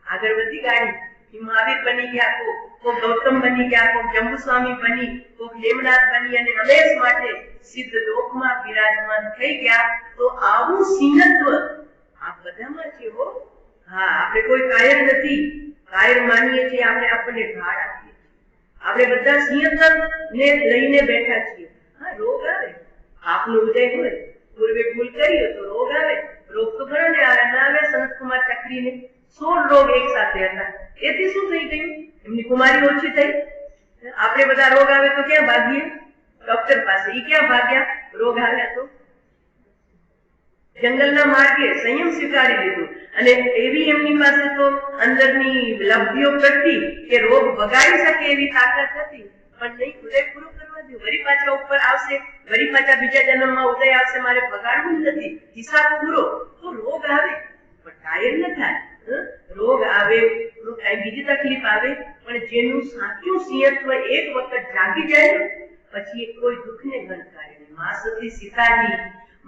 આગળ વધી ગાડી મહાવીર બની ગયા, કોક ગૌતમ બની ગયા, કોક જંબુસ્વામી બની, કોક હેમનાથ બની અને હંમેશ માટે સિદ્ધ લોકમાં બિરાજમાન થઈ ગયા. તો આવું સિંહત્વ આ બધામાં છે હો. હા, આપણે કોઈ કાયર નથી, કાયર માનીએ છીએ આપણે, આપણને ઢાળ આપીએ છીએ. આપણે બધા સિંહત્વ ને લઈને બેઠા છીએ. હા, રોગ આવે, આપનું ઉદય હોય, પૂર્વે ભૂલ કરીએ તો રોગ આવે. રોગ તો ઘણા ને આવે, ના આવે. સનતકુમાર ચક્રીને 16 રોગ એક સાથે હતા. એથી શું થઈ ગયું? એમની કુમારી ઓછી થઈ. આપણે બધા રોગ આવે તો ક્યાં ભાગીએ? ડોક્ટર પાસે. એ ક્યાં ભાગ્યા? રોગ આવ્યા તો જંગલના માર્ગે સંયમ સ્વીકારી લીધું અને એવી એમની પાસે તો અંદરની લબ્ધિઓ પ્રગટી કે રોગ ભગાડી શકે એવી તાકાત હતી. પણ નહીં, ઉદય પૂરો કરવા દો, વળી પાછા ઉપર આવશે, વળી પાછા બીજા જન્મમાં ઉદય આવશે, મારે ભગાડવું નથી, હિસાબ પૂરો. તો રોગ આવે પણ કાયર ન થાય. રોગ આવે, કઈ બીજી તકલીફ આવે, પણ જેનું સાચું સિંહત્વ એક વખત જાગી જાય ને પછી એ કોઈ દુઃખને ગણકારે નહીં. મા સતી સીતાજી,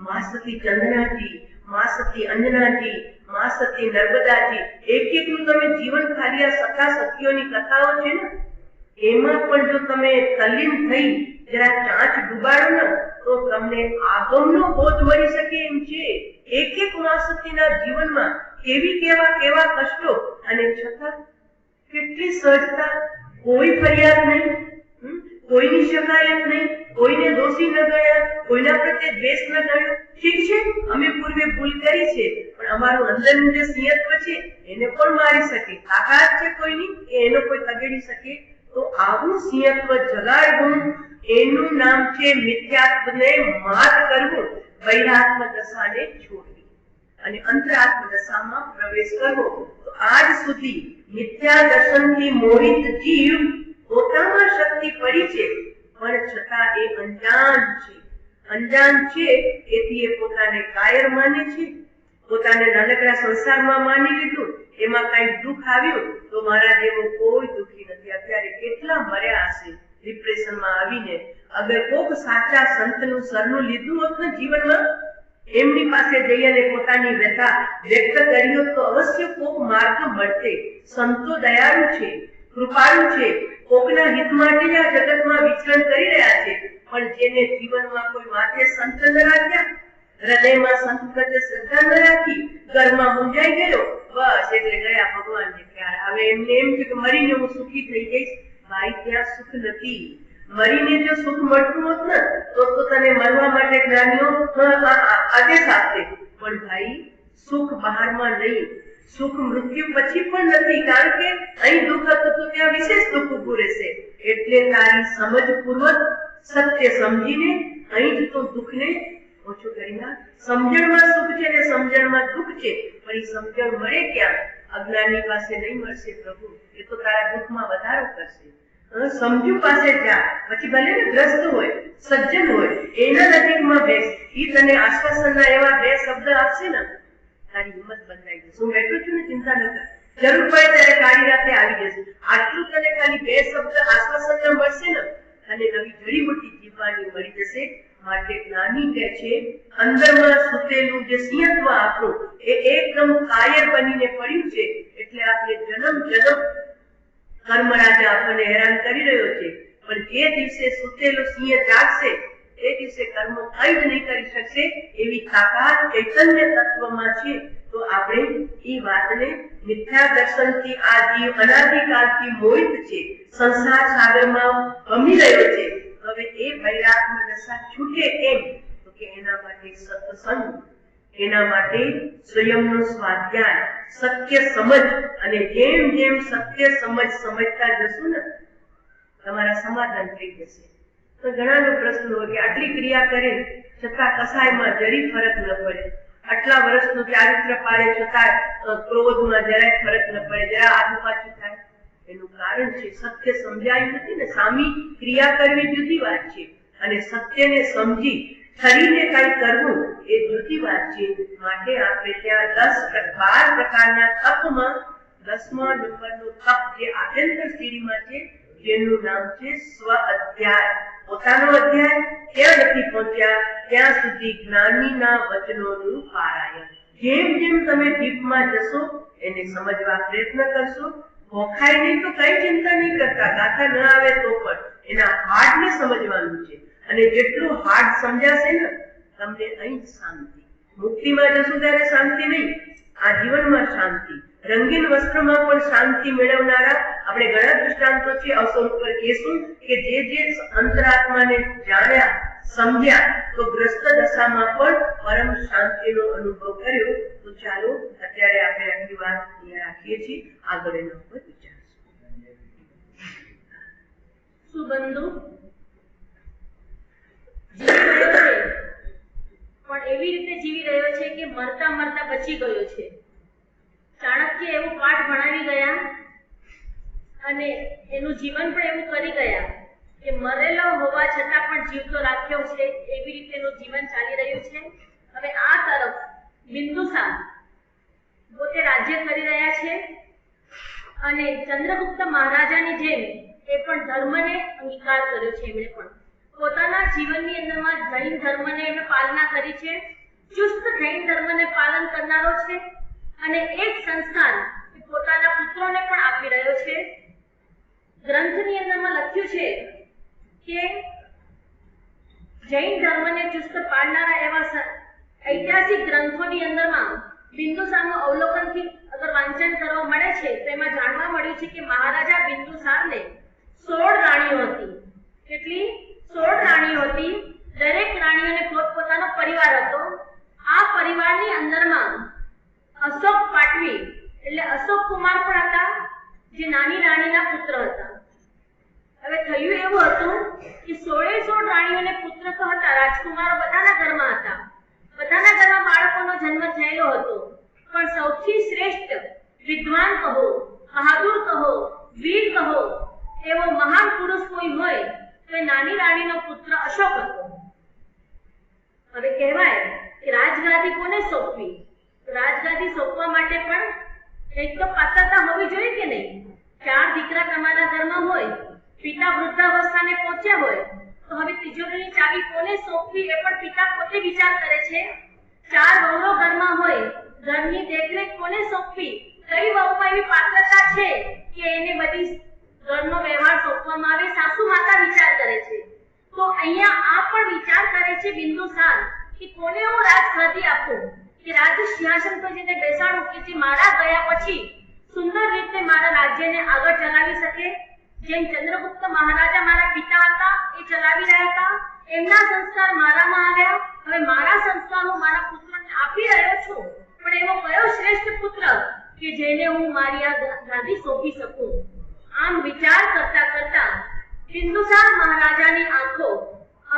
મા સતી ચંદ્રનાજી, મા સતી અંજનાજી, મા સતી નર્મદાજી, એકનું તમે જીવન ખાલી આ સખા સખીઓની કથાઓ છે ને એમાં પણ જો તમે તલ્લીન થઈ જરા ચાંચ ડુબાડો ને તો તમને આગમનો બોધ મળી શકે એમ છે. એક મા સતીના જીવનમાં કેવા કષ્ટો અને છતાં કેટલી સહજતા, કોઈ ફરિયાદ નહીં, કોઈની શકાયત નહીં, કોઈને દોષી ન ગણ્યા, કોઈના પ્રત્યે દ્વેષ ન ગણ્યો. ઠીક છે, અમે પૂર્વે ભૂલ કરી છે, પણ અમારું અંદરનું જે સિંહત્વ છે એને પણ મારી શકે, તાકાત છે કોઈની કે એનો કોઈ તગેડી શકે. તો આવું સિંહત્વ જગાડવું એનું નામ છે મિથ્યાત્વને માત કરવું. બહિરાત્મ દશાને છોડવી અને અંતરાત્મ દશામાં પ્રવેશ કરવો. તો આજ સુધી મિથ્યા દર્શનથી મોહિત જીવ પોતામાં શક્તિ પડી છે, પણ છતાં એ અંજાન છે. અંજાન છે એથી એ પોતાને કાયર માને છે, પોતાને નાનકડા સંસારમાં માની લીધું. એમાં કઈ દુઃખ આવ્યું તો મારા જેવો કોઈ દુઃખી નથી. અત્યારે કેટલા મર્યા હશે ડિપ્રેશનમાં આવીને. અગર કોક સાચા સંતનું સરનું લીધું હોત ને જીવનમાં, એમની પાસે જઈ અને પોતાની વ્યથા વ્યક્ત કરી હોત તો અવશ્ય કોક માર્ગ મળતે. સંતો દયાળુ છે, કૃપાળુ છે, કોકના હિત માટે જ આ જગતમાં વિચરણ કરી રહ્યા છે. પણ જેને જીવનમાં કોઈ માથે સંત ન રાખ્યા, હૃદયમાં સંત પ્રત્યે શ્રદ્ધા ન રાખી, ઘરમાં મુંજાઈ ગયો, બસ એટલે ગયા ભગવાનને પ્યાર. હવે એમને એમ છે કે મરીને હું સુખી થઈ જઈશ. ભાઈ, ત્યાં સુખ નથી. મરીને જો સુખ મળતું હોત ને તો તને મરવા માટે જ્ઞાનીઓ આદેશ આપતે. પણ ભાઈ, સુખ બહારમાં નહીં, સુખ મૃત્યુ પછી પણ નથી. કારણ કે અહીં દુઃખ હતું તો ત્યાં વિશેષ દુઃખ ઉભું રહેશે. એટલે તારી સમજપૂર્વક સત્ય સમજીને અહીં જ તો દુઃખને ઓછું કરી નાખ. સમજણમાં સુખ છે ને સમજણમાં દુઃખ છે, પણ એ સમજણ મળે ક્યાં? અજ્ઞાની પાસે નહીં મળશે પ્રભુ. એ તો તારા દુઃખમાં વધારો કરશે. સમજુ પાસે જા, પછી ભલે ને ગ્રસ્ત હોય, સજ્જન હોય, એના નજીકમાં બેસ. એ તને આશ્વાસનના એવા બે શબ્દ આપશે ને, તારી હિંમત બંધાઈ જશે. હું બેઠો છું ને, ચિંતા ન કર, જરૂર પડે ત્યારે કાળી રાતે આવી જશે. આટલું તને ખાલી બે શબ્દ આશ્વાસનના મળશે ને, અને નવી જડીબુટ્ટી જીવવાની મળી જશે. માટે જ્ઞાની કહે છે, અંદરમાં સૂતેલું જે સિંહત્વ આપણું એ એકદમ કાયર બનીને પડ્યું છે. એટલે આપણે જન્મ કર્મ રાજા આપણને હેરાન કરી રહ્યો છે. પણ જે દિવસે સૂતેલો સિંહ જાગશે એ દિવસે કર્મ કઈ જ નહીં કરી શકશે. એવી તાકાત ચૈતન્ય તત્વમાં છે. તો આપણે એ વાતને મિથ્યા દર્શનથી આ જીવ અનાદિકાળથી મોહિત છે, સંસાર સાગરમાં ભમી રહ્યો છે. હવે એ બૈરાત્મ દશા છૂટે કેમ? તો કે એના માટે સત્સંગ, એના માટે સ્વયંનો સ્વાધ્યાય, સત્ય સમજ. અને જેમ જેમ સત્ય સમજતા જશું ને, તમારા સમાધાન થઈ જશે. તો ઘણાનો પ્રશ્ન હોય કે આટલી ક્રિયા કરે છતાં કસાયમાં જરી ફરક ન પડે, આટલા વર્ષનું ચારિત્ર પાડે છતાં ક્રોધમાં જરાય ફરક ન પડે, જરા આગુ પાછું થાય. એનું કારણ છે સત્ય સમજાયું નથી ને. સામી ક્રિયા કરવી જુદી વાત છે, અને સત્યને સમજી ઠરીને કઈ કરવું એ જુદી વાત છે. માટે આપણે ત્યાં 12 પ્રકારના તપમાં 10મા નંબરનું તપ જે આભ્યંતર સીડીમાં છે, જેનું નામ છે સ્વ અધ્યાય. પોતાનો અધ્યાય ત્યાં નથી પહોંચ્યા ત્યાં સુધી જ્ઞાનીના વચનોનું પારાયણ. જેમ જેમ તમે ડીપમાં જશો, એને સમજવા પ્રયત્ન કરશો. ભોખાય નહીં તો કઈ ચિંતા નહીં કરતા, ગાથા ન આવે તો પણ એના હાર્ડને સમજવાનું છે. અને જેટલું હાર્ડ સમજાશે ને, તમને અહીં શાંતિ. મુક્તિમાં જશું ત્યારે શાંતિ નહીં, આ જીવનમાં શાંતિ. રંગીન વસ્ત્રમાં પણ શાંતિ મેળવનારા આપણે ઘણા દૃષ્ટાંતો છે અવસર ઉપર કહેશું કે જે અંતરાત્માને જાણ્યા, સમજ્યા, તો ગ્રસ્ત દશામાં પણ પરમ શાંતિનો અનુભવ કર્યો. તો ચાલો અત્યારે આપણે આટલી વાત અહીંયા રાખીએ છીએ, આગળ એના ઉપર વિચારશું. સુબંધુ જીવી રહ્યો છે, પણ એવી રીતે જીવી રહ્યો છે કે મરતા મરતા બચી ગયો છે. ચાણક્ય એવું પાઠ ભણાવી ગયા અને એનું જીવન પણ એવું કરી ગયા કે મરેલો હોવા છતાં પણ જીવતો રાખ્યો છે. એવી રીતે એનું જીવન ચાલી રહ્યું છે. હવે આ તરફ બિંદુસાર પોતે રાજ્ય કરી રહ્યા છે અને ચંદ્રગુપ્ત મહારાજાની જેમ એ પણ ધર્મને અંગીકાર કર્યો છે. એમણે પણ પોતાના જીવનની અંદરમાં જૈન ધર્મને એમણે પાલના કરી છે. ચુસ્ત જૈન ધર્મને પાલન કરનારો છે અને એક સંસ્કાર પોતાના પુત્રોને પણ આપી રહ્યો છે. ગ્રંથની અંદરમાં લખ્યું છે કે જૈન ધર્મને ચુસ્ત પાળનારા એવા ઐતિહાસિક ગ્રંથોની અંદરમાં બિંદુસારનું અવલોકનથી અગર વાંચન કરવા મળે છે તો એમાં જાણવા મળ્યું છે કે મહારાજા બિંદુસારને 16 રાણીઓ હતી. કેટલી? 16 રાણીઓ હતી. દરેક રાણીઓને પોતપોતાનો પરિવાર હતો. આ પરિવારની અંદરમાં અશોક પાટવી એટલે અશોક કુમાર પણ હતા, જે નાની રાણીના પુત્ર હતા. હવે થયું એવું હતું કે 16 રાણીઓને પુત્ર તો હતા, રાજકુમારો બધાના ઘરમાં હતા, જન્મ થયેલો હતો, પણ સૌથી શ્રેષ્ઠ વિદ્વાન કહો, બહાદુર કહો, વીર કહો એવો મહાન પુરુષ કોઈ હોય તો એ નાની રાણીનો પુત્ર અશોક હતો. હવે કહેવાય કે રાજગાદી કોને સોંપવી? રાજગાદી સોંપવા માટે પણ એક તો પાત્રતા હોવી જોઈએ કે નહીં? 4 દીકરા તમારા ઘરમાં હોય, પિતા વૃદ્ધાવસ્થાને પહોંચ્યા હોય, તો હવે તિજોરીની ચાવી કોને સોંપવી એ પણ પિતા પોતે વિચાર કરે છે. 4 વહુઓ ઘરમાં હોય, ઘરની દેખરેખ કોને સોંપવી? કઈ વહુમાં એવી પાત્રતા છે કે એને બધી ઘરનો વ્યવહાર સોંપવામાં આવે? સાસુ માતા વિચાર કરે છે. તો અહીંયા આ પણ વિચાર કરે છે બિંદુસાર કે કોને હું રાજગાદી આપું, કે રાજ સિંહાસન પર જઈને બેસાડું કે જે મારા ગયા પછી સુંદર રીતે મારા રાજ્યને આગળ ચલાવી શકે. જેમ ચંદ્રગુપ્ત મહારાજા મારા પિતા હતા એ ચલાવી રહ્યા હતા, એમના સંસ્કાર મારામાં આવ્યા, હવે મારા સંસ્કાર હું મારા પુત્રને આપી રહ્યો છું, પણ એવો કયો શ્રેષ્ઠ પુત્ર કે જેને હું મારી આ ગાદી સોંપી શકું? આમ વિચાર કરતા કરતા બિંદુસાર મહારાજાની આંખો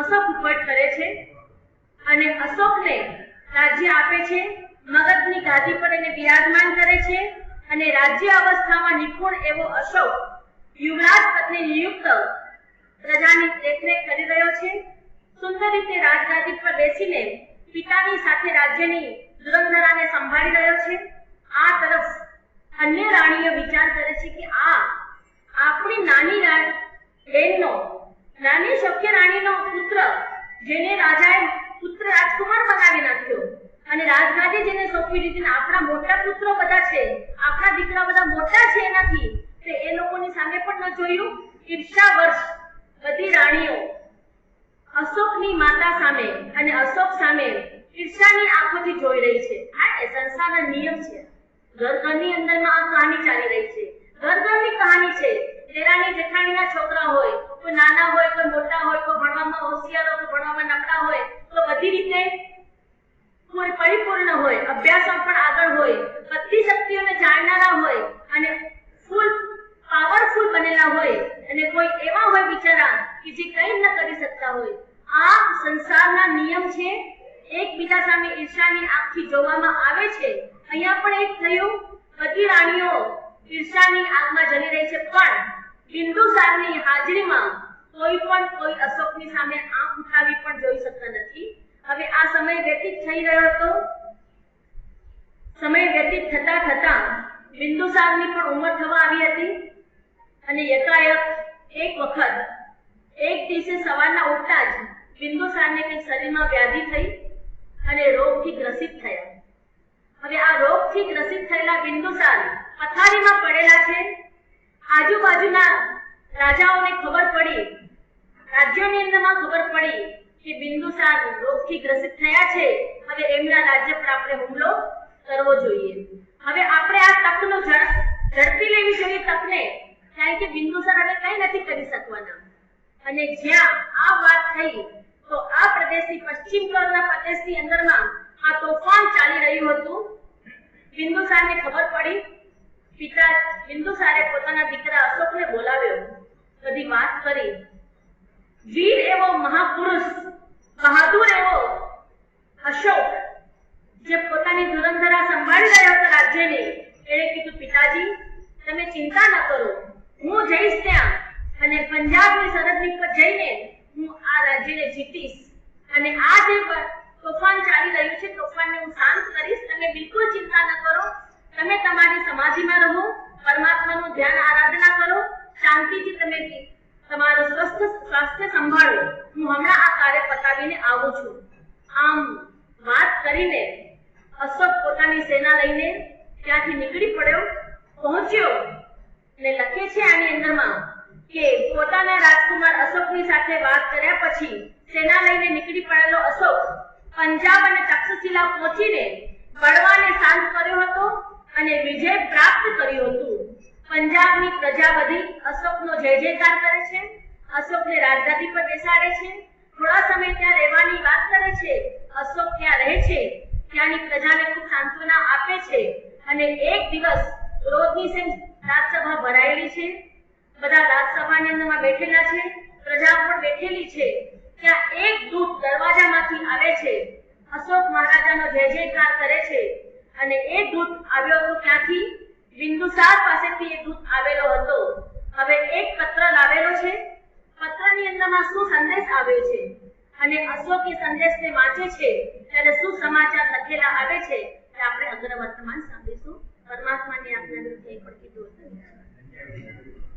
અશોક ઉપર ઠરે છે અને અશોકને રાજ્ય આપે છે, મગધની ગાદી પર એને બિરાજમાન કરે છે અને રાજ્ય અવસ્થામાં નિપુણ એવો અશોક યુવરાજ પદને નિયુક્ત પ્રજાની દેખરેખ કરી રહ્યો છે. સુંદર રીતે રાજગાદી પર બેસીને પિતાની સાથે રાજ્યની ધુરંધરાને સંભાળી રહ્યો છે. આ તરફ અન્ય રાણીઓ વિચાર કરે છે કે આ આપણી નાની બહેનનો, નાની શક્ય રાણીનો પુત્ર જેને રાજાએ પુત્ર રાજકુમાર બનાવી નાખ્યો અને રાજગાદી જેને સોંપી દીધી, આપણા મોટા પુત્રો બધા છે, આપણા દીકરા બધા મોટા છે એનાથી, તો એ લોકોની સામે પણ ન જોયું. ઈર્ષાવશ બધી રાણીઓ અશોકની માતા સામે અને અશોક સામે ઈર્ષાની આંખોથી જોઈ રહી છે. આ એ સંસારના નિયમ છે. ઘરની અંદરમાં આ કહાની ચાલી રહી છે. ઘરની કહાની છે. દેરાણી જેઠાણીના છોકરા હોય, કોઈ નાના હોય, કોઈ મોટા હોય, કોઈ ભણવામાં હોશિયાર હોય, કોઈ ભણવામાં નબળા હોય, તો બધી રીતે કોઈ પરિપૂર્ણ હોય, અભ્યાસમાં પણ આગળ હોય, બધી શક્તિઓને જાણનારા હોય અને ફૂલ પાવરફુલ બનેલા હોય, અને કોઈ એવા હોય બિચારા કે જે કંઈ ન કરી શકતા હોય. આ સંસારના નિયમ છે. એકબીજા સામે ઈર્ષાની આંખથી જોવામાં આવે છે. અહીંયા પણ એક થયું, બધી રાણીઓ ઈર્ષાની આગમાં જલી રહી છે, પણ બિંદુસારની હાજરીમાં કોઈ અશોકની સામે આંખ ઉઠાવી પણ જોઈ શકતા નથી. હવે આ સમય વ્યતીત થઈ રહ્યો હતો. સમય વ્યતીત થતા થતા બિંદુસારની પણ ઉંમર થવા આવી હતી અને એકાએક એક વખત એક દિવસે સવારના ઉઠતા જ બિંદુસારને કંઈક શરીરમાં વ્યાધિ થઈ અને રોગથી ગ્રસિત થયા. હવે આ રોગથી ગ્રસિત થયેલા બિંદુસાર પથારીમાં પડેલા છે. આજુબાજુના રાજાઓને ખબર પડી, રાજ્યોની અંદરમાં ખબર પડી કે બિંદુસાર રોગથી ગ્રસિત થયા છે, હવે એમના રાજ્ય પર આપણે હુમલો કરવો જોઈએ. હવે આપણે આ તકનો ઝડપી લેવી જોઈએ તકને, કારણ કે બિંદુસાર હવે કંઈ નથી કરી શકવાના. અને જ્યાં આ વાત થઈ તો આ પ્રદેશની પશ્ચિમ કરના પ્રદેશની અંદરમાં આ તોફાન ચાલી રહ્યું હતું. બિંદુસારને ખબર પડી. પિતા બિંદુસારે પોતાના દીકરા અશોકને બોલાવ્યો, બધી વાત કરી. વીર એવો મહાપુરુષ, બહાદુર એવો અશોક જે પોતાની ધુરંધરા સંભાળી રહ્યો હતો રાજ્યની, એણે કીધું, પિતાજી તમે ચિંતા ન કરો, હું જઈશ ત્યાં અને પંજાબની સરહદની પર જઈને હું આ રાજ્યને જીતીશ અને આ જે તોફાન ચાલી રહ્યું છે તોફાનને હું શાંત કરીશ. તમે બિલકુલ ચિંતા ન કરો, તમે તમારી સમાધિમાં રહો, પરમાત્માનું ધ્યાન આરાધના કરો, શાંતિથી તમે તમારું સ્વાસ્થ્ય સંભાળો, હું હમણાં આ કાર્ય પતાવીને આવું છું. આમ વાત કરીને અશોક પોતાની સેના લઈને ત્યાંથી નીકળી પડ્યો, પહોંચ્યો અને લખે છે આની અંદરમાં કે પોતાના રાજકુમાર અશોકની સાથે વાત કર્યા પછી સેના લઈને નીકળી પડેલો અશોક પંજાબ અને તક્ષશિલા પહોંચીને બળવાને શાંત કર્યો હતો અને વિજય પ્રાપ્ત કર્યું હતું. પંજાબની પ્રજા બધી અશોકનો જય જયકાર કરે છે, અશોકને રાજગાદી પર બેસાડે છે, થોડા સમય ત્યાં રહેવાની વાત કરે છે. અશોક ત્યાં રહે છે, ત્યાંની પ્રજાને ખૂબ સાંત્વના આપે છે અને એક દિવસ રોજની જેમ રાજસભા ભરાયેલી છે, બધા રાજસભાની અંદરમાં બેઠેલા છે, પ્રજા પણ બેઠેલી છે. ત્યાં એક દૂત દરવાજામાંથી આવે છે. અશોક મહારાજાનો જય જયકાર કરે છે અને એ દૂત આવ્યો હતો ક્યાંથી? બિંદુસાર પાસેથી એ દૂત આવેલો હતો. હવે એક પત્ર લાવેલો છે. પત્રની અંદરમાં શું સંદેશ આવ્યો છે અને અશોક એ સંદેશને વાંચે છે ત્યારે શું સમાચાર લખેલા આવે છે તે આપણે અગ્ર વર્તમાન સાંભળીશું. પરમાત્માની આજ્ઞા વિરુદ્ધ એક પડતી